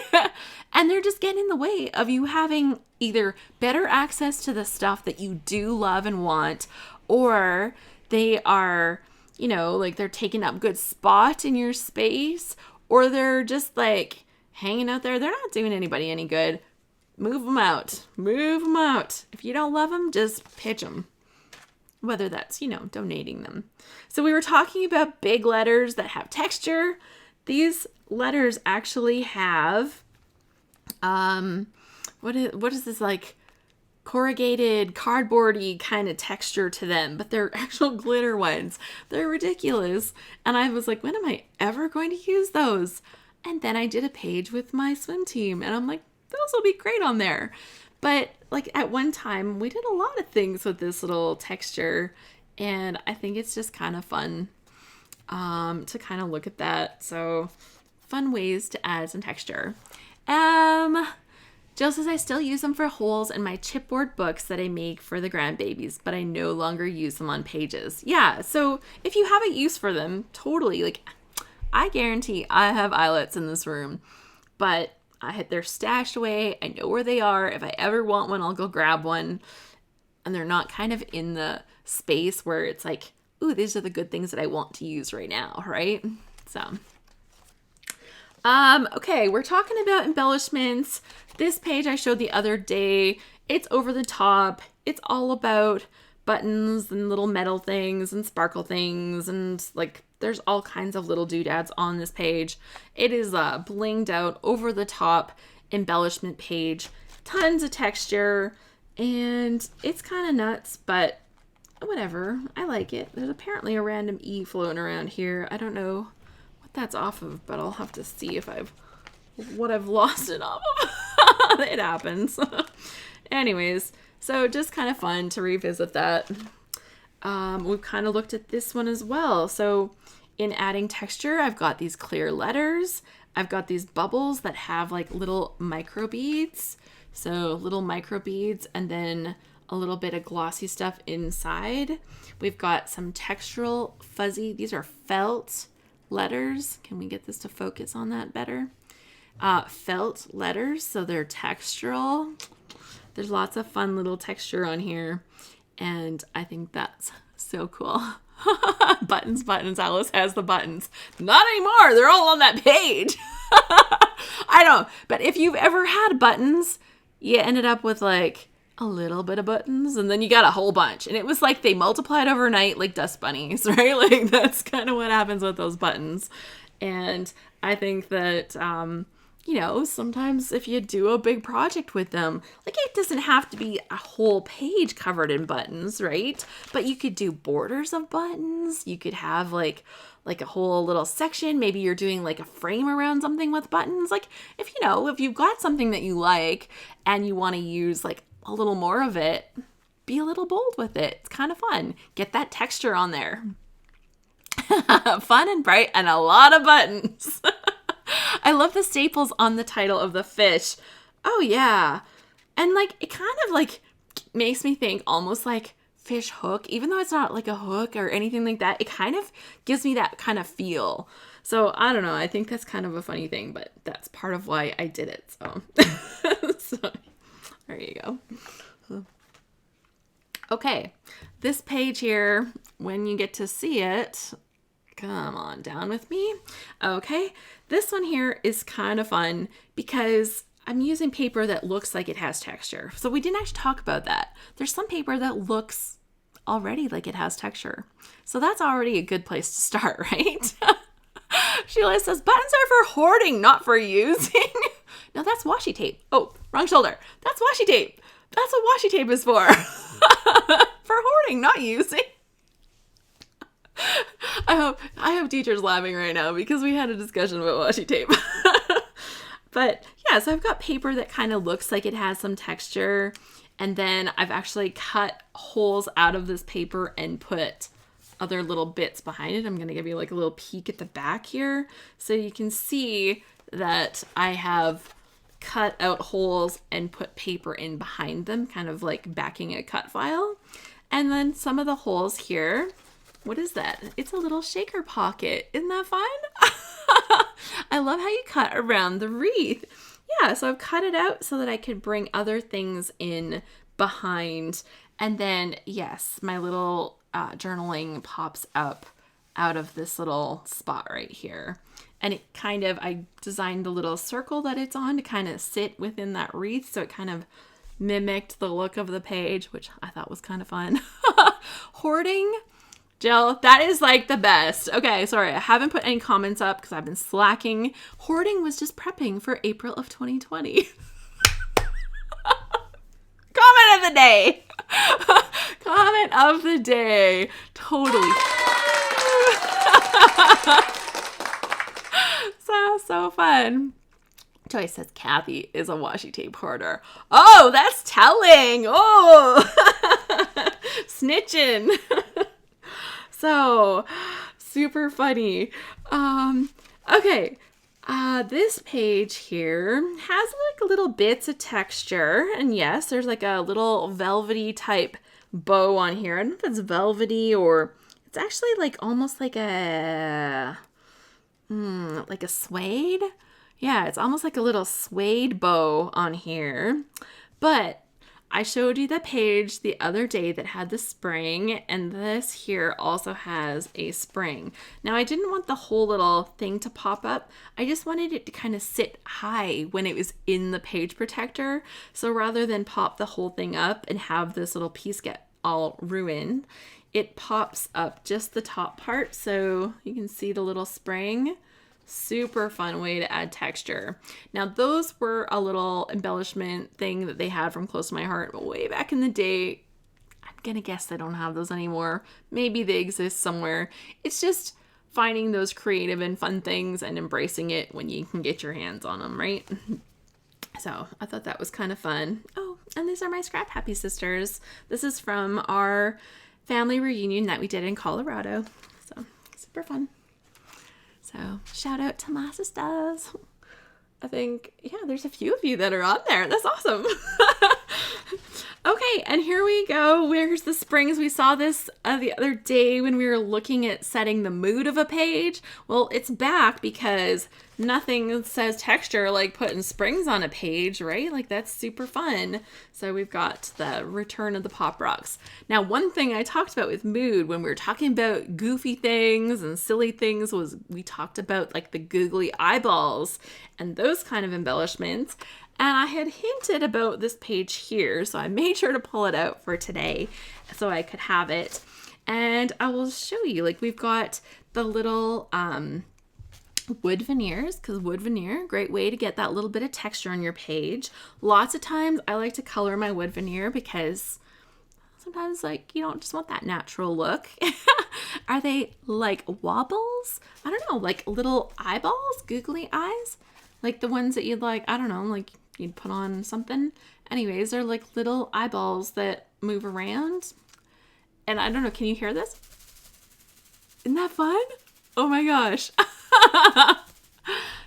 And they're just getting in the way of you having either better access to the stuff that you do love and want, or they are, you know, like they're taking up good spot in your space, or they're just like hanging out there. They're not doing anybody any good. Move them out. Move them out. If you don't love them, just pitch them. Whether that's, you know, donating them. So we were talking about big letters that have texture. These letters actually have, what is this, like corrugated cardboardy kind of texture to them, but they're actual glitter ones. They're ridiculous. And I was like, when am I ever going to use those? And then I did a page with my swim team and I'm like, those will be great on there. But like at one time we did a lot of things with this little texture, and I think it's just kind of fun to kind of look at that. So fun ways to add some texture. Jill says, I still use them for holes in my chipboard books that I make for the grandbabies, but I no longer use them on pages. Yeah, so if you have a use for them, totally. Like, I guarantee I have eyelets in this room, but they're stashed away. I know where they are. If I ever want one, I'll go grab one. And they're not kind of in the space where it's like, ooh, these are the good things that I want to use right now, right? So, okay, we're talking about embellishments. This page I showed the other day, it's over the top. It's all about buttons and little metal things and sparkle things, and like there's all kinds of little doodads on this page. It is a blinged out, over the top embellishment page. Tons of texture, and it's kind of nuts, but whatever. I like it. There's apparently a random E floating around here. I don't know what that's off of, but I'll have to see if I've lost it off of. It happens. Anyways, So just kind of fun to revisit that. We've kind of looked at this one as well. So in adding texture, I've got these clear letters. I've got these bubbles that have like little micro beads. So little micro beads and then a little bit of glossy stuff inside. We've got some textural fuzzy. These are felt letters. Can we get this to focus on that better? Felt letters, so they're textural. There's lots of fun little texture on here, and I think that's so cool. Buttons, Alice has the buttons. Not anymore, they're all on that page. I don't, but if you've ever had buttons, you ended up with like a little bit of buttons and then you got a whole bunch, and it was like they multiplied overnight like dust bunnies, right? Like that's kind of what happens with those buttons. And I think that sometimes if you do a big project with them, like it doesn't have to be a whole page covered in buttons, right? But you could do borders of buttons. You could have like a whole little section. Maybe you're doing like a frame around something with buttons. Like if you've got something that you like and you want to use like a little more of it, be a little bold with it. It's kind of fun. Get that texture on there. Fun and bright and a lot of buttons. I love the staples on the title of the fish. Oh yeah. And like it kind of like makes me think almost like fish hook, even though it's not like a hook or anything like that. It kind of gives me that kind of feel. So I don't know. I think that's kind of a funny thing, but that's part of why I did it. So, so there you go. Okay. This page here, when you get to see it, come on down with me. Okay. This one here is kind of fun because I'm using paper that looks like it has texture. So we didn't actually talk about that. There's some paper that looks already like it has texture. So that's already a good place to start, right? Sheila says, buttons are for hoarding, not for using. No, that's washi tape. Oh, wrong shoulder. That's washi tape. That's what washi tape is for. For hoarding, not using. I hope teachers laughing right now because we had a discussion about washi tape. But yeah, so I've got paper that kind of looks like it has some texture, and then I've actually cut holes out of this paper and put other little bits behind it. I'm going to give you like a little peek at the back here so you can see that I have cut out holes and put paper in behind them, kind of like backing a cut file. And then some of the holes here, what is that? It's a little shaker pocket. Isn't that fun? I love how you cut around the wreath. Yeah, so I've cut it out so that I could bring other things in behind. And then, yes, my little journaling pops up out of this little spot right here. And it kind of, I designed the little circle that it's on to kind of sit within that wreath. So it kind of mimicked the look of the page, which I thought was kind of fun. Hoarding. Jill, that is like the best. Okay, sorry, I haven't put any comments up because I've been slacking. Hoarding was just prepping for April of 2020. Comment of the day. Comment of the day. Totally. So fun. Joyce says Kathy is a washi tape hoarder. Oh, that's telling. Oh, snitching. So, super funny. Okay, this page here has like little bits of texture. And yes, there's like a little velvety type bow on here. I don't know if it's velvety or it's actually like almost like a suede. Yeah, it's almost like a little suede bow on here. But I showed you the page the other day that had the spring, and this here also has a spring. Now, I didn't want the whole little thing to pop up. I just wanted it to kind of sit high when it was in the page protector. So rather than pop the whole thing up and have this little piece get all ruined, it pops up just the top part so you can see the little spring. Super fun way to add texture. Now, those were a little embellishment thing that they had from Close to My Heart way back in the day. I'm gonna guess they don't have those anymore. Maybe they exist somewhere. It's just finding those creative and fun things and embracing it when you can get your hands on them, right? So I thought that was kind of fun. Oh, and these are my ScrapHappy sisters. This is from our family reunion that we did in Colorado. So super fun. So shout out to my sisters. I think, yeah, there's a few of you that are on there. That's awesome. Okay, and here we go. Where's the springs? We saw this the other day when we were looking at setting the mood of a page. Well, it's back because nothing says texture like putting springs on a page, right? Like, that's super fun. So we've got the return of the pop rocks. Now, one thing I talked about with mood when we were talking about goofy things and silly things was we talked about like the googly eyeballs and those kind of embellishments. And I had hinted about this page here, so I made sure to pull it out for today so I could have it. And I will show you, like, we've got the little wood veneers, because wood veneer, great way to get that little bit of texture on your page. Lots of times I like to color my wood veneer because sometimes, like, you don't just want that natural look. Are they like wobbles? I don't know, like little eyeballs, googly eyes? Like the ones that you'd like, I don't know, like you'd put on something. Anyways, they're like little eyeballs that move around. And I don't know, can you hear this? Isn't that fun? Oh my gosh.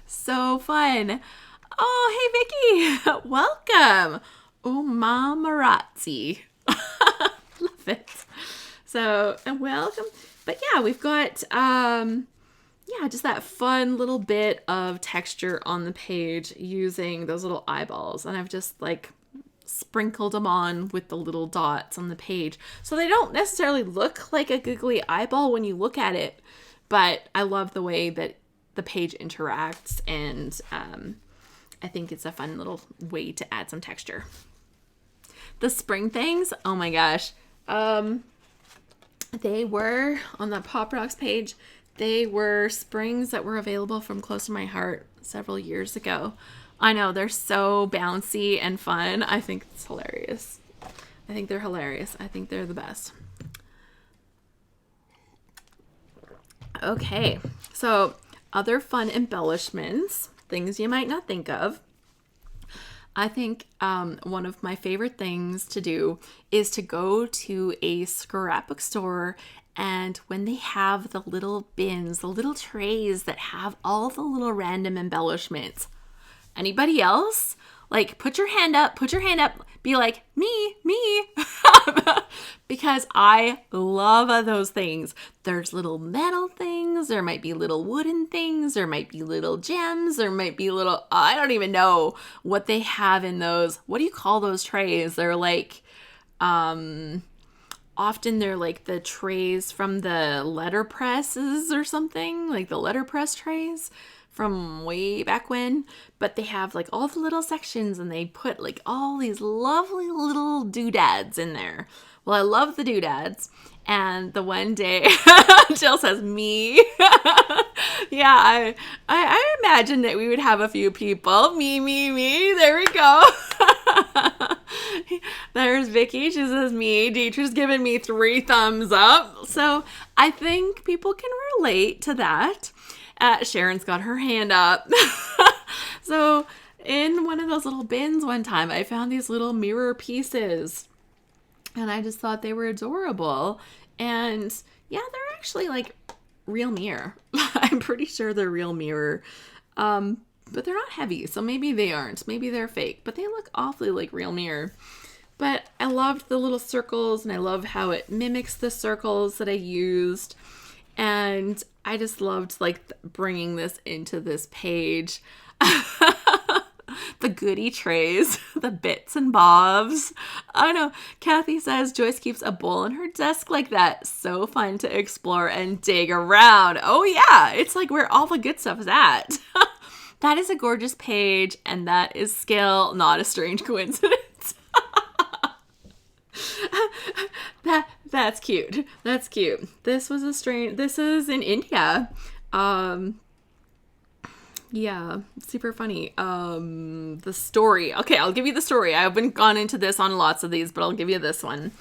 So fun. Oh, hey Vicky. Welcome. Oh, Mamarazzi. Love it. So, welcome. But yeah, we've got just that fun little bit of texture on the page using those little eyeballs. And I've just like sprinkled them on with the little dots on the page. So they don't necessarily look like a googly eyeball when you look at it, but I love the way that the page interacts, and I think it's a fun little way to add some texture. The spring things, oh my gosh. They were on that Pop Rocks page. They were springs that were available from Close to My Heart several years ago. I know, they're so bouncy and fun. I think it's hilarious. I think they're hilarious. I think they're the best. Okay, so other fun embellishments, things you might not think of. I think one of my favorite things to do is to go to a scrapbook store, and when they have the little bins, the little trays that have all the little random embellishments. Anybody else? Like, put your hand up, be like, me. Because I love those things. There's little metal things, there might be little wooden things, there might be little gems, there might be little, I don't even know what they have in those. What do you call those trays? They're like, often they're like the trays from the letter presses or something, like the letterpress trays from way back when, but they have like all the little sections and they put like all these lovely little doodads in there. Well, I love the doodads, and the one day Jill says me. Yeah, I imagine that we would have a few people. Me. There we go. There's Vicky. She says me. Dietrich's giving me 3 thumbs up. So I think people can relate to that. Sharon's got her hand up. So in one of those little bins one time, I found these little mirror pieces, and I just thought they were adorable. And yeah, they're actually like real mirror. I'm pretty sure they're real mirror. But they're not heavy, so maybe they aren't. Maybe they're fake, but they look awfully like real mirror. But I loved the little circles, and I love how it mimics the circles that I used. And I just loved like bringing this into this page. The goodie trays, the bits and bobs. I know. Kathy says Joyce keeps a bowl on her desk like that. So fun to explore and dig around. Oh yeah, it's like where all the good stuff is at. That is a gorgeous page, and that is skill, not a strange coincidence. That's cute. That's cute. This is in India. Yeah, super funny. The story. Okay, I'll give you the story. I haven't gone into this on lots of these, but I'll give you this one.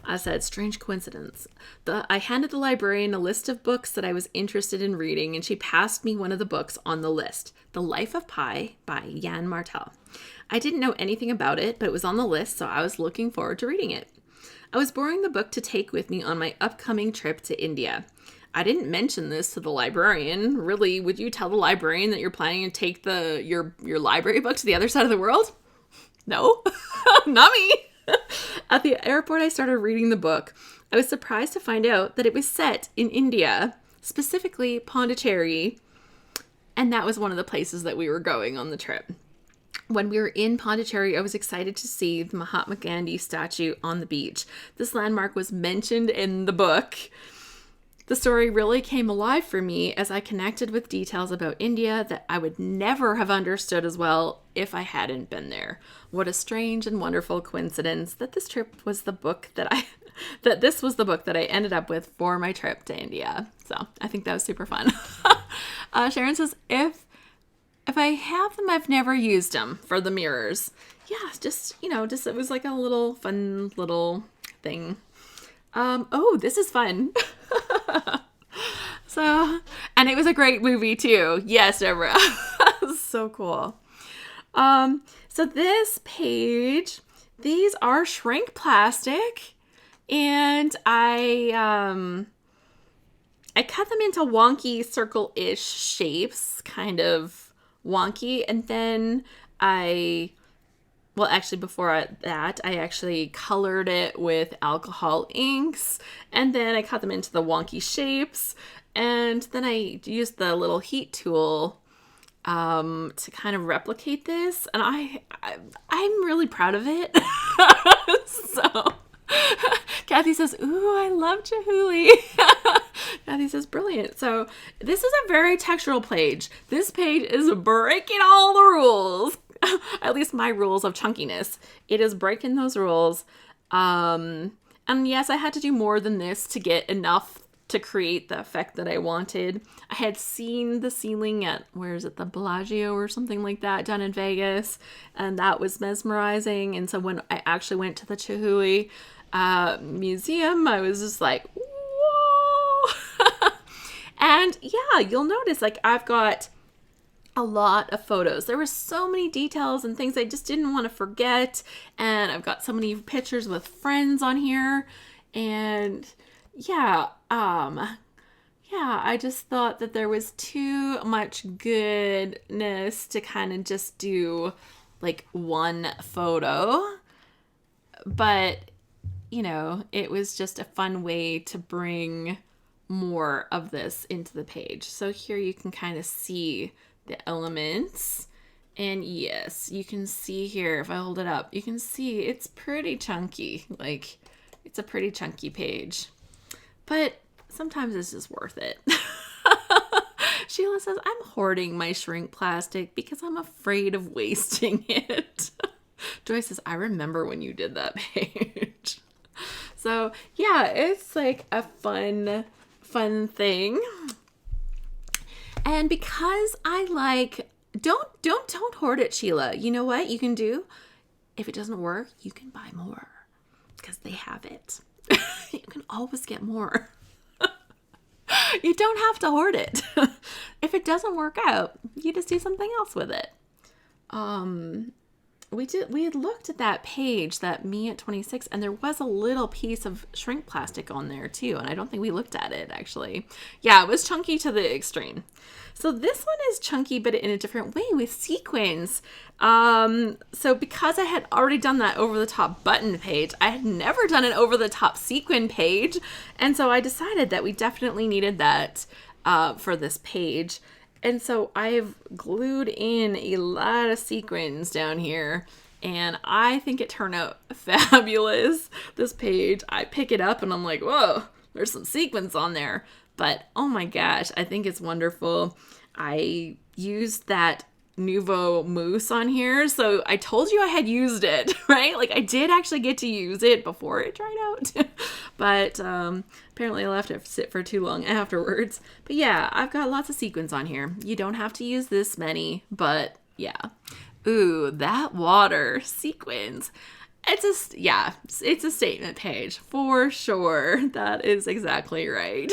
I said, strange coincidence. I handed the librarian a list of books that I was interested in reading, and she passed me one of the books on the list, The Life of Pi by Jan Martel. I didn't know anything about it, but it was on the list, so I was looking forward to reading it. I was borrowing the book to take with me on my upcoming trip to India. I didn't mention this to the librarian. Really, would you tell the librarian that you're planning to take your library book to the other side of the world? No, not me. At the airport, I started reading the book. I was surprised to find out that it was set in India, specifically Pondicherry, and that was one of the places that we were going on the trip. When we were in Pondicherry, I was excited to see the Mahatma Gandhi statue on the beach. This landmark was mentioned in the book. The story really came alive for me as I connected with details about India that I would never have understood as well if I hadn't been there. What a strange and wonderful coincidence that this was the book that I ended up with for my trip to India. So I think that was super fun. Sharon says, if I have them, I've never used them for the mirrors. Yeah, just it was like a little fun little thing. Oh, this is fun. So, and it was a great movie too. Yes, Deborah. So cool. So this page, these are shrink plastic, and I cut them into wonky circle-ish shapes, kind of wonky, and then before that, I actually colored it with alcohol inks, and then I cut them into the wonky shapes, and then I used the little heat tool to kind of replicate this, and I'm really proud of it. So, Kathy says, ooh, I love Chihuly. Kathy says, brilliant. So, this is a very textural page. This page is breaking all the rules. At least my rules of chunkiness. It is breaking those rules. And yes, I had to do more than this to get enough to create the effect that I wanted. I had seen the ceiling at, the Bellagio or something like that down in Vegas, and that was mesmerizing. And so when I actually went to the Chihuly museum, I was just like, whoa! And yeah, you'll notice, like, I've got a lot of photos. There were so many details and things I just didn't want to forget. And I've got so many pictures with friends on here. And yeah, I just thought that there was too much goodness to kind of just do like one photo. But, it was just a fun way to bring more of this into the page. So here you can kind of see the elements, and yes, you can see here, if I hold it up, you can see it's pretty chunky. Like, it's a pretty chunky page, but sometimes it's just worth it. Sheila says, I'm hoarding my shrink plastic because I'm afraid of wasting it. Joyce says, I remember when you did that page. So yeah, it's like a fun thing. And because I like, don't hoard it, Sheila. You know what you can do? If it doesn't work, you can buy more because they have it. You can always get more. You don't have to hoard it. If it doesn't work out, you just do something else with it. We had looked at that page, that me at 26, and there was a little piece of shrink plastic on there too, and I don't think we looked at it actually. Yeah, it was chunky to the extreme. So this one is chunky, but in a different way with sequins. So because I had already done that over the top button page, I had never done an over the top sequin page, and so I decided that we definitely needed that for this page. And so I've glued in a lot of sequins down here, and I think it turned out fabulous. This page, I pick it up and I'm like, whoa, there's some sequins on there. But oh my gosh, I think it's wonderful. I used that Nouveau Mousse on here. So I told you I had used it, right? Like I did actually get to use it before it dried out. But apparently I left it sit for too long afterwards. But yeah, I've got lots of sequins on here. You don't have to use this many, but yeah. Ooh, that water sequins. It's a statement page for sure. That is exactly right.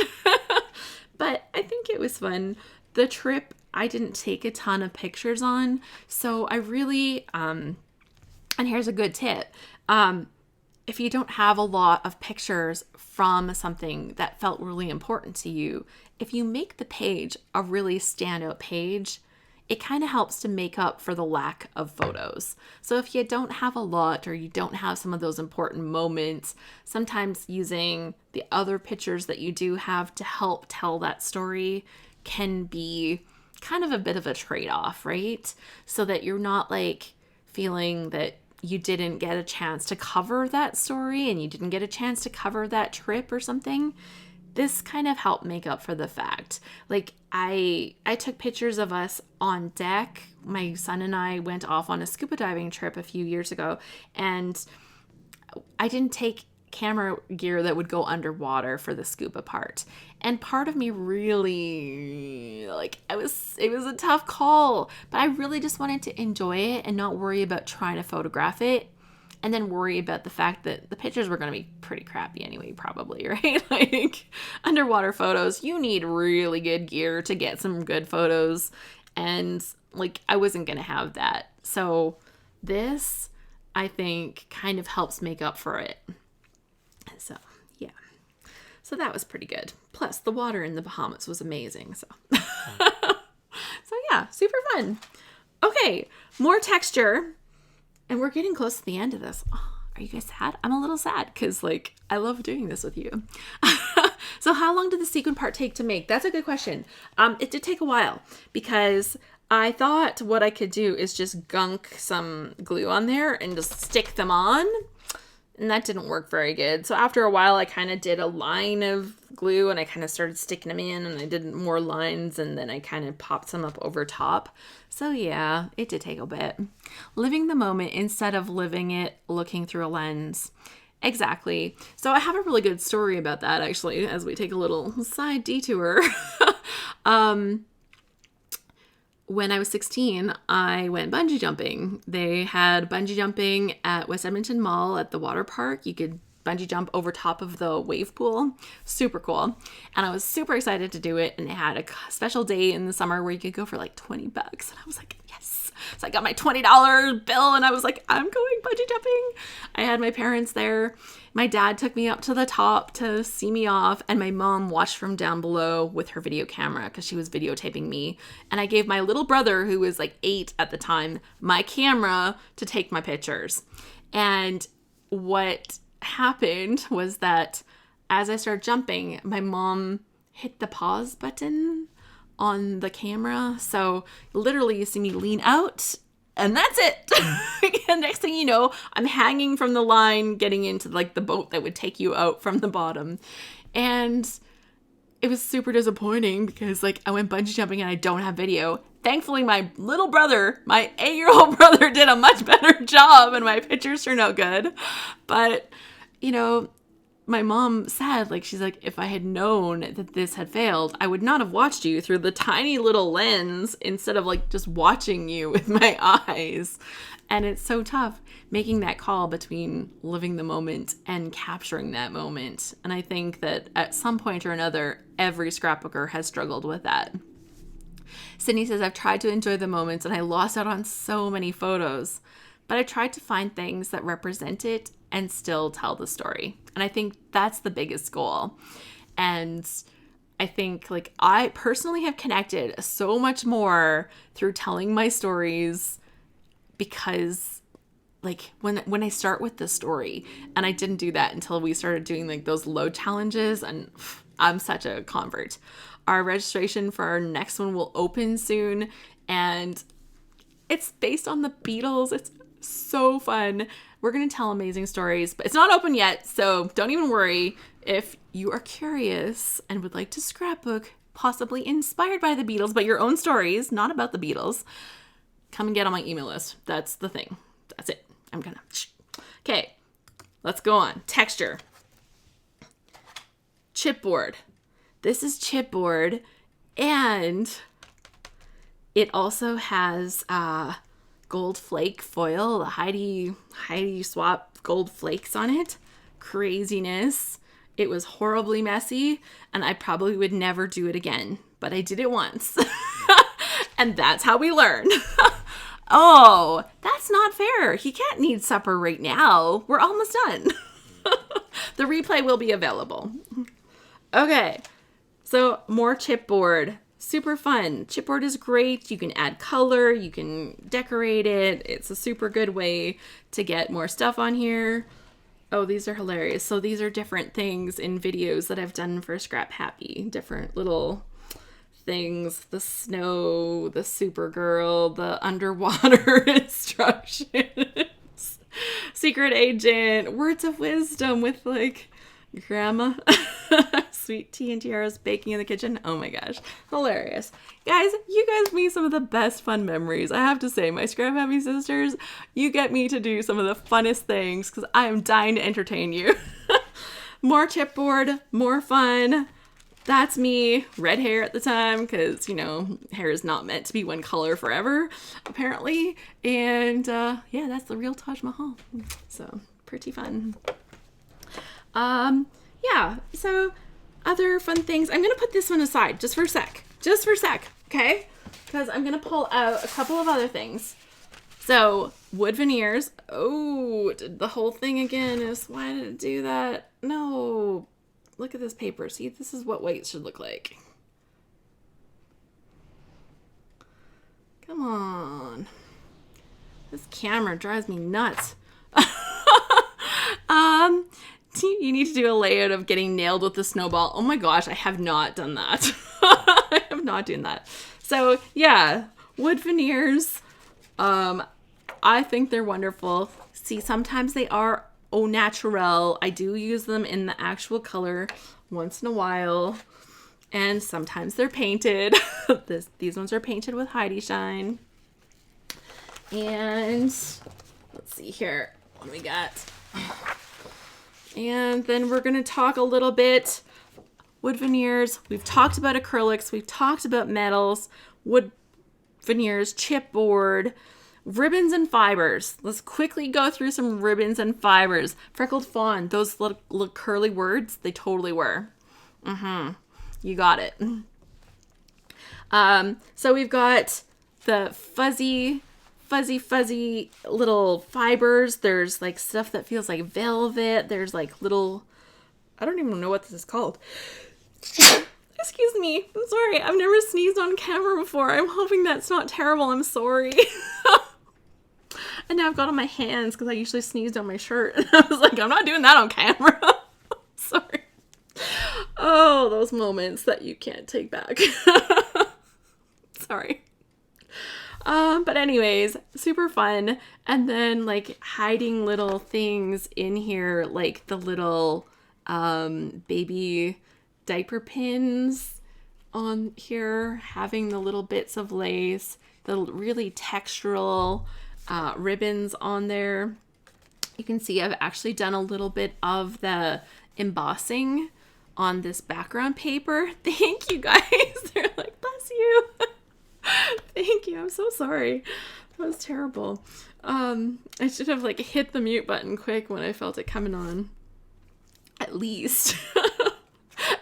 But I think it was fun. The trip, I didn't take a ton of pictures on, so I really, and here's a good tip. If you don't have a lot of pictures from something that felt really important to you, if you make the page a really standout page, it kind of helps to make up for the lack of photos. So if you don't have a lot or you don't have some of those important moments, sometimes using the other pictures that you do have to help tell that story can be kind of a bit of a trade-off, right? So that you're not like feeling that you didn't get a chance to cover that story and you didn't get a chance to cover that trip or something. This kind of helped make up for the fact. Like I took pictures of us on deck. My son and I went off on a scuba diving trip a few years ago, and I didn't take camera gear that would go underwater for the scuba part. And part of me really, like, it was a tough call, but I really just wanted to enjoy it and not worry about trying to photograph it. And then worry about the fact that the pictures were going to be pretty crappy anyway, probably, right? Like, underwater photos, you need really good gear to get some good photos. And, like, I wasn't going to have that. So this, I think, kind of helps make up for it. So, yeah. So that was pretty good. Plus, the water in the Bahamas was amazing. So, so yeah, super fun. Okay, more texture. And we're getting close to the end of this. Oh, are you guys sad? I'm a little sad because, like, I love doing this with you. So how long did the sequin part take to make? That's a good question. It did take a while because I thought what I could do is just gunk some glue on there and just stick them on. And that didn't work very good. So after a while, I kind of did a line of glue and I kind of started sticking them in and I did more lines and then I kind of popped some up over top. So yeah, it did take a bit. Living the moment instead of living it looking through a lens. Exactly. So I have a really good story about that actually as we take a little side detour. When I was 16, I went bungee jumping. They had bungee jumping at West Edmonton Mall at the water park. You could bungee jump over top of the wave pool. Super cool. And I was super excited to do it. And they had a special day in the summer where you could go for like $20. And I was like, yes. So I got my $20 bill and I was like, I'm going bungee jumping. I had my parents there. My dad took me up to the top to see me off, and my mom watched from down below with her video camera because she was videotaping me. And I gave my little brother, who was like 8 at the time, my camera to take my pictures. And what happened was that as I started jumping, my mom hit the pause button on the camera. So literally you see me lean out and that's it. And next thing you know, I'm hanging from the line, getting into like the boat that would take you out from the bottom. And it was super disappointing because like I went bungee jumping and I don't have video. Thankfully, my little brother, my 8-year-old brother, did a much better job and my pictures turned out good. But, you know, my mom said, like, she's like, if I had known that this had failed, I would not have watched you through the tiny little lens instead of like just watching you with my eyes. And it's so tough making that call between living the moment and capturing that moment. And I think that at some point or another, every scrapbooker has struggled with that. Sydney says, I've tried to enjoy the moments and I lost out on so many photos, but I tried to find things that represent it and still tell the story. And I think that's the biggest goal. And I think like I personally have connected so much more through telling my stories because like when I start with the story, and I didn't do that until we started doing like those load challenges, and I'm such a convert. Our registration for our next one will open soon, and it's based on the Beatles. It's so fun. We're going to tell amazing stories, but it's not open yet, so don't even worry. If you are curious and would like to scrapbook, possibly inspired by the Beatles, but your own stories, not about the Beatles, come and get on my email list. That's the thing. That's it. I'm gonna. Okay, let's go on. Texture. Chipboard. This is chipboard, and it also has gold flake foil, the Heidi Swap gold flakes on it. Craziness. It was horribly messy, and I probably would never do it again, but I did it once. And that's how we learn. Oh, that's not fair. He can't need supper right now. We're almost done. The replay will be available. Okay, so more chipboard. Super fun. Chipboard is great. You can add color. You can decorate it. It's a super good way to get more stuff on here. Oh, these are hilarious. So these are different things in videos that I've done for ScrapHappy. Different little things. The snow, the Supergirl, the underwater instructions, secret agent, words of wisdom with like grandma, sweet tea and tiaras baking in the kitchen. Oh my gosh, hilarious. Guys, you guys give me some of the best fun memories. I have to say, my ScrapHappy sisters, you get me to do some of the funnest things because I am dying to entertain you. More chipboard, more fun. That's me. Red hair at the time because, you know, hair is not meant to be one color forever, apparently. And yeah, that's the real Taj Mahal. So pretty fun. Yeah, so other fun things. I'm going to put this one aside just for a sec. Just for a sec, okay? Because I'm going to pull out a couple of other things. So, wood veneers. Oh, did the whole thing again. Why did it do that? No. Look at this paper. See, this is what white should look like. Come on. This camera drives me nuts. You need to do a layout of getting nailed with the snowball. Oh my gosh, I have not done that. I have not done that. So yeah, wood veneers. I think they're wonderful. See, sometimes they are au naturel. I do use them in the actual color once in a while. And sometimes they're painted. These ones are painted with Heidi Shine. And let's see here what we got. And then we're going to talk a little bit wood veneers. We've talked about acrylics. We've talked about metals, wood veneers, chipboard, ribbons and fibers. Let's quickly go through some ribbons and fibers. Freckled fawn, those little curly words, they totally were. You got it. So we've got the fuzzy little fibers. There's like stuff that feels like velvet. There's like little, I don't even know what this is called. Excuse me. I'm sorry. I've never sneezed on camera before. I'm hoping that's not terrible. I'm sorry. And now I've got on my hands because I usually sneezed on my shirt. And I was like, I'm not doing that on camera. Sorry. Oh, those moments that you can't take back. Sorry. But anyways, super fun. And then like hiding little things in here, like the little baby diaper pins on here, having the little bits of lace, the really textural ribbons on there. You can see I've actually done a little bit of the embossing on this background paper. Thank you guys. They're like, bless you. Thank you. I'm so sorry. That was terrible. I should have like hit the mute button quick when I felt it coming on. At least.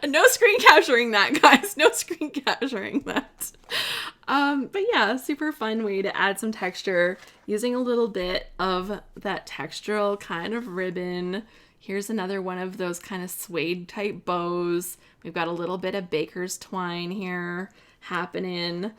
No screen capturing that, guys. No screen capturing that. But yeah, super fun way to add some texture using a little bit of that textural kind of ribbon. Here's another one of those kind of suede type bows. We've got a little bit of baker's twine here happening.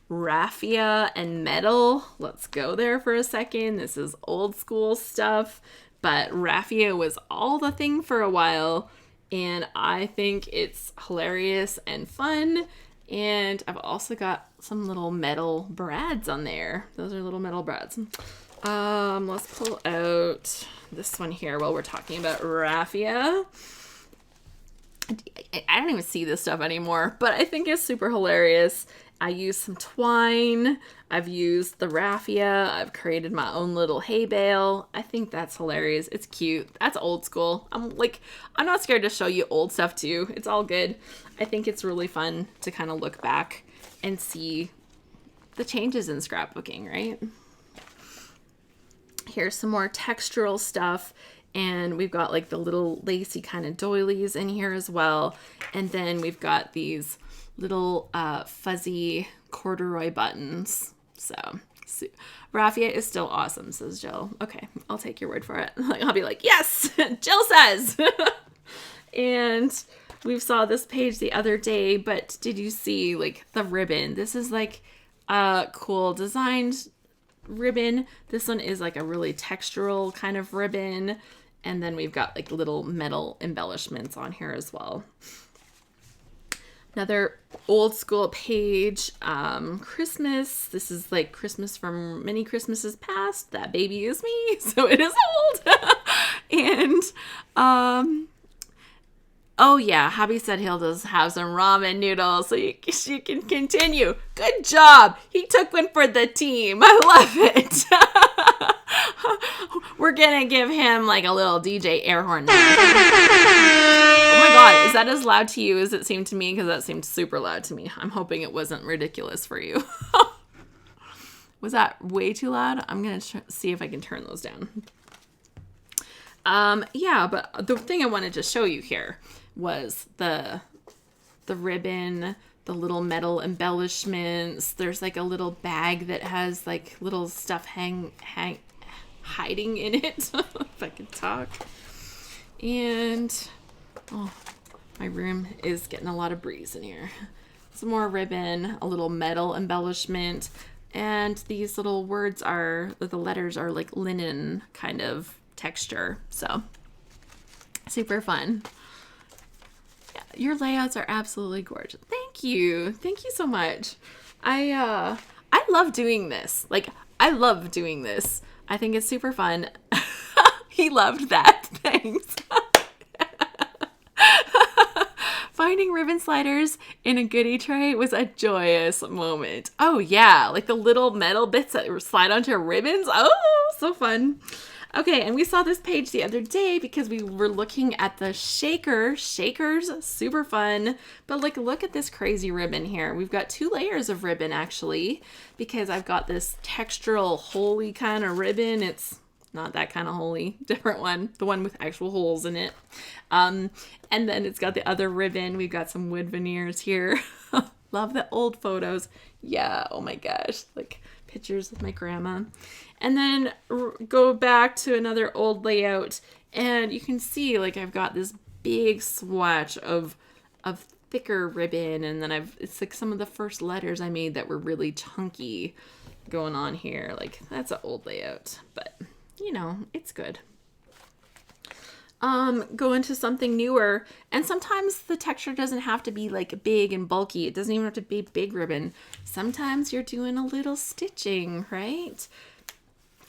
Raffia and metal. Let's go there for a second. This is old school stuff, but raffia was all the thing for a while, and I think it's hilarious and fun. And I've also got some little metal brads on there. Those are little metal brads. Let's pull out this one here while we're talking about raffia. I don't even see this stuff anymore, but I think it's super hilarious. I used some twine. I've used the raffia. I've created my own little hay bale. I think that's hilarious. It's cute. That's old school. I'm not scared to show you old stuff too. It's all good. I think it's really fun to kind of look back and see the changes in scrapbooking, right? Here's some more textural stuff. And we've got like the little lacy kind of doilies in here as well. And then we've got these little fuzzy corduroy buttons. So raffia is still awesome, says Jill. Okay, I'll take your word for it. I'll be like, yes, Jill says. And we saw this page the other day, but did you see like the ribbon? This is like a cool designed ribbon. This one is like a really textural kind of ribbon. And then we've got like little metal embellishments on here as well. Another old school page, Christmas. This is like Christmas from many Christmases past. That baby is me, so it is old. And, oh yeah, Hobby said he'll just have some ramen noodles so she can continue. Good job. He took one for the team. I love it. We're going to give him like a little DJ air horn now. Oh my God, is that as loud to you as it seemed to me? Because that seemed super loud to me. I'm hoping it wasn't ridiculous for you. Was that way too loud? I'm going to see if I can turn those down. Yeah, but the thing I wanted to show you here was the ribbon, the little metal embellishments. There's like a little bag that has like little stuff hiding in it, if I could talk. And oh, my room is getting a lot of breeze in here. Some more ribbon, a little metal embellishment, and these little words the letters are like linen kind of texture. So super fun. Yeah, your layouts are absolutely gorgeous. Thank you so much. I love doing this. I love doing this. I think it's super fun. He loved that. Thanks. Finding ribbon sliders in a goodie tray was a joyous moment. Oh yeah, like the little metal bits that slide onto ribbons. Oh, so fun. Okay, and we saw this page the other day because we were looking at the shakers, super fun. But look at this crazy ribbon here. We've got 2 layers of ribbon actually, because I've got this textural holy kind of ribbon. It's not that kind of holy, different one, the one with actual holes in it. And then it's got the other ribbon. We've got some wood veneers here. Love the old photos. Yeah, oh my gosh, like pictures of my grandma. And then go back to another old layout, and you can see I've got this big swatch of thicker ribbon, and then it's like some of the first letters I made that were really chunky going on here. That's an old layout, but it's good. Go into something newer, and sometimes the texture doesn't have to be big and bulky. It doesn't even have to be big ribbon. Sometimes you're doing a little stitching, right?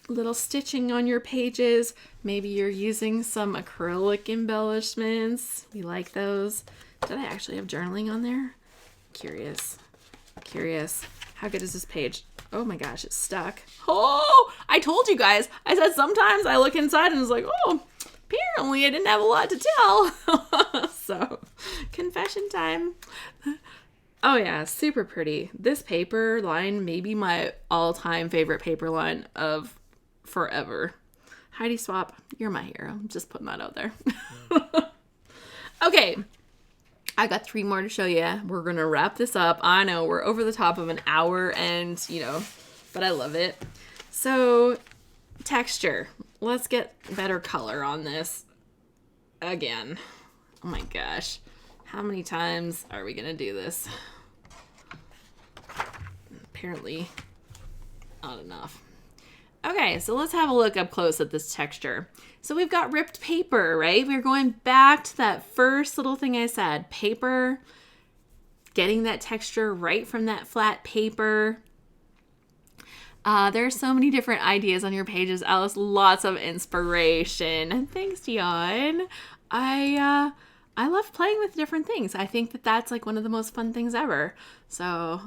Little stitching on your pages. Maybe you're using some acrylic embellishments. We like those. Did I actually have journaling on there? Curious. How good is this page? Oh my gosh, it's stuck. Oh, I told you guys. I said sometimes I look inside and it's like, oh, apparently I didn't have a lot to tell. So, confession time. Oh yeah, super pretty. This paper line may be my all-time favorite paper line of forever. Heidi Swap, you're my hero. I'm just putting that out there. Okay, I got 3 more to show you. We're gonna wrap this up. I know we're over the top of an hour, and but I love it. So, texture. Let's get better color on this again. Oh my gosh, how many times are we gonna do this? Apparently not enough. Okay, so let's have a look up close at this texture. So we've got ripped paper, right? We're going back to that first little thing I said. Paper, getting that texture right from that flat paper. There are so many different ideas on your pages, Alice. Lots of inspiration. Thanks, Dion. I love playing with different things. I think that that's one of the most fun things ever. So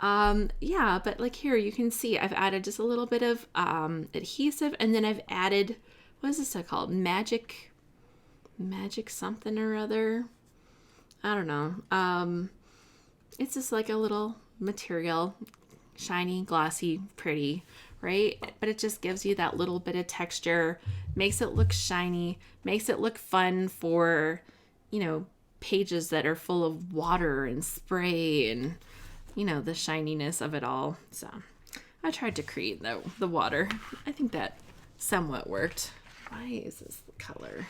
Yeah, but like here you can see I've added just a little bit of adhesive, and then I've added, what is this called? Magic something or other. I don't know. It's just like a little material, shiny, glossy, pretty, right? But it just gives you that little bit of texture, makes it look shiny, makes it look fun for, pages that are full of water and spray and, the shininess of it all. So I tried to create the water. I think that somewhat worked. Why is this the color?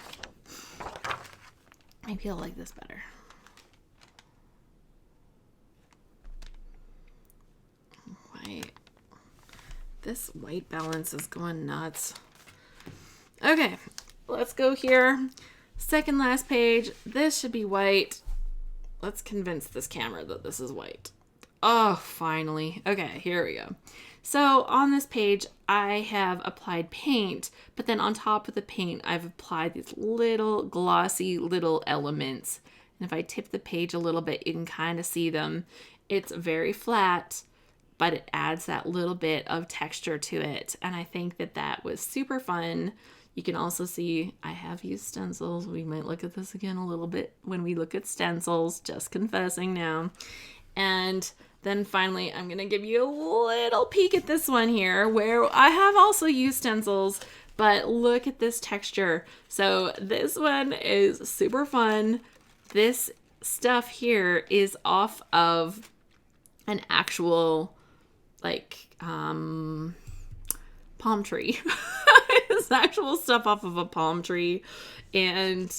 Maybe I'll like this better. White. This white balance is going nuts. Okay, let's go here. Second last page. This should be white. Let's convince this camera that this is white. Oh, finally. Okay, here we go. So on this page, I have applied paint, but then on top of the paint, I've applied these little glossy little elements. And if I tip the page a little bit, you can kind of see them. It's very flat, but it adds that little bit of texture to it. And I think that was super fun. You can also see I have used stencils. We might look at this again a little bit when we look at stencils, just confessing now. And then finally, I'm going to give you a little peek at this one here where I have also used stencils, but look at this texture. So this one is super fun. This stuff here is off of an actual palm tree. It's actual stuff off of a palm tree. And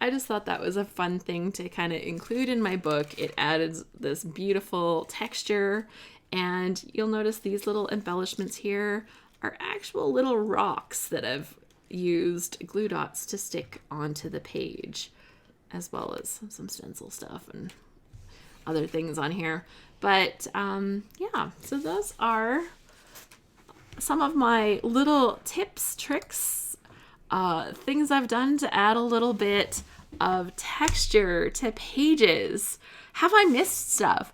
I just thought that was a fun thing to kind of include in my book. It added this beautiful texture, and you'll notice these little embellishments here are actual little rocks that I've used glue dots to stick onto the page, as well as some stencil stuff and other things on here. But yeah, so those are some of my little tips, tricks, things I've done to add a little bit of texture to pages. Have I missed stuff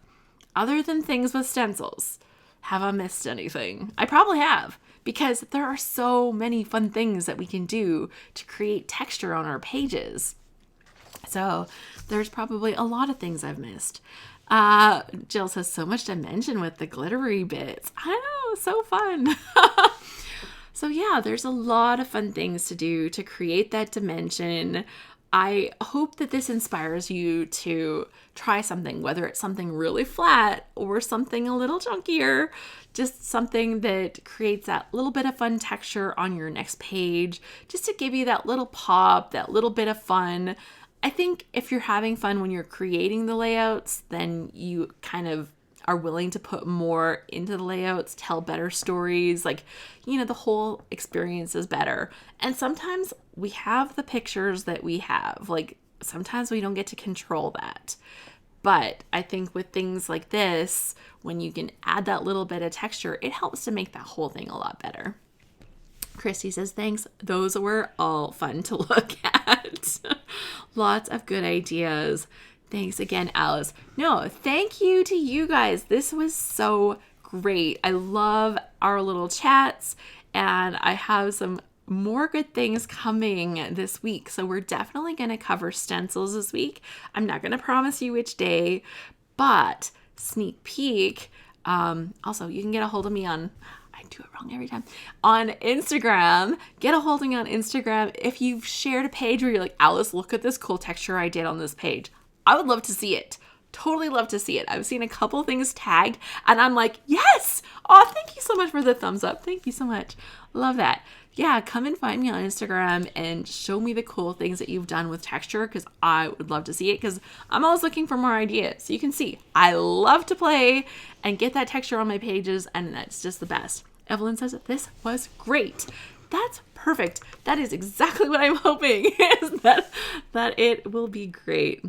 other than things with stencils? Have I missed anything? I probably have, because there are so many fun things that we can do to create texture on our pages. So there's probably a lot of things I've missed. Jill says so much dimension with the glittery bits. I know, so fun. So yeah, there's a lot of fun things to do to create that dimension. I hope that this inspires you to try something, whether it's something really flat or something a little chunkier, just something that creates that little bit of fun texture on your next page, just to give you that little pop, that little bit of fun. I think if you're having fun when you're creating the layouts, then you kind of are willing to put more into the layouts, tell better stories, the whole experience is better. And sometimes we have the pictures that we have, sometimes we don't get to control that. But I think with things like this, when you can add that little bit of texture, it helps to make that whole thing a lot better. Christy says, thanks. Those were all fun to look at. Lots of good ideas. Thanks again, Alice. No, thank you to you guys. This was so great. I love our little chats, and I have some more good things coming this week. So we're definitely going to cover stencils this week. I'm not going to promise you which day, but sneak peek. Also, you can get a hold of me on, I do it wrong every time, on Instagram. Get a hold of me on Instagram if you've shared a page where you're like, Alice, look at this cool texture I did on this page. I would love to see it. Totally love to see it. I've seen a couple things tagged and I'm like, yes. Oh, thank you so much for the thumbs up. Thank you so much. Love that. Yeah, come and find me on Instagram and show me the cool things that you've done with texture, because I would love to see it, because I'm always looking for more ideas. So you can see, I love to play and get that texture on my pages, and that's just the best. Evelyn says, this was great. That's perfect. That is exactly what I'm hoping, is that it will be great.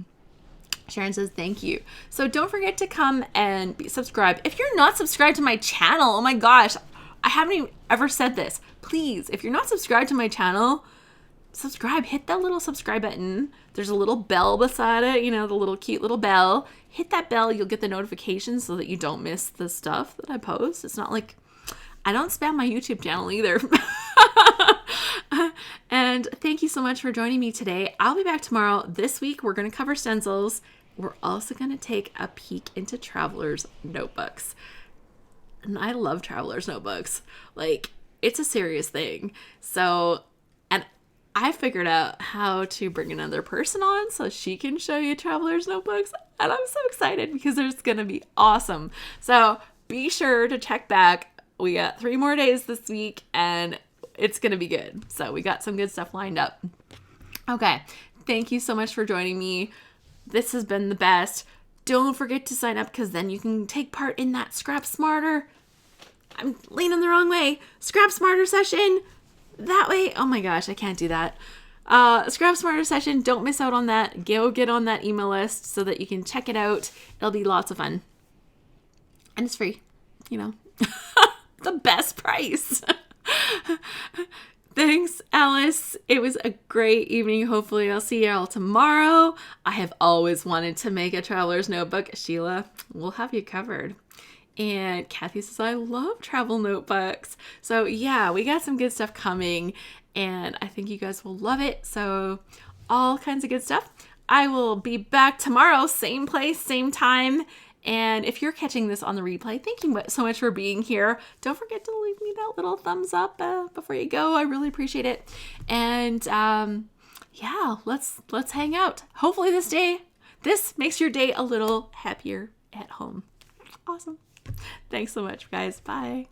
Sharon says, thank you. So don't forget to come and be subscribed. If you're not subscribed to my channel, oh my gosh, I haven't even ever said this. Please, if you're not subscribed to my channel, subscribe. Hit that little subscribe button. There's a little bell beside it, you know, the little cute little bell. Hit that bell. You'll get the notifications so that you don't miss the stuff that I post. It's not like I don't spam my YouTube channel either. And thank you so much for joining me today. I'll be back tomorrow. This week, we're going to cover stencils. We're also going to take a peek into traveler's notebooks. And I love traveler's notebooks. Like, it's a serious thing. So, and I figured out how to bring another person on so she can show you traveler's notebooks. And I'm so excited because it's going to be awesome. So be sure to check back. We got 3 more days this week and it's going to be good. So we got some good stuff lined up. Okay. Thank you so much for joining me. This has been the best. Don't forget to sign up because then you can take part in that Scrap Smarter. I'm leaning the wrong way. Scrap Smarter session. That way. Oh my gosh, I can't do that. Scrap Smarter session. Don't miss out on that. Go get on that email list so that you can check it out. It'll be lots of fun. And it's free. You know, the best price. Thanks, Alice. It was a great evening. Hopefully I'll see you all tomorrow. I have always wanted to make a traveler's notebook. Sheila, we'll have you covered. And Kathy says, I love travel notebooks. So yeah, we got some good stuff coming and I think you guys will love it. So all kinds of good stuff. I will be back tomorrow, same place, same time. And if you're catching this on the replay, thank you so much for being here. Don't forget to leave me that little thumbs up before you go. I really appreciate it. And yeah, let's hang out. Hopefully this makes your day a little happier at home. Awesome. Thanks so much, guys. Bye.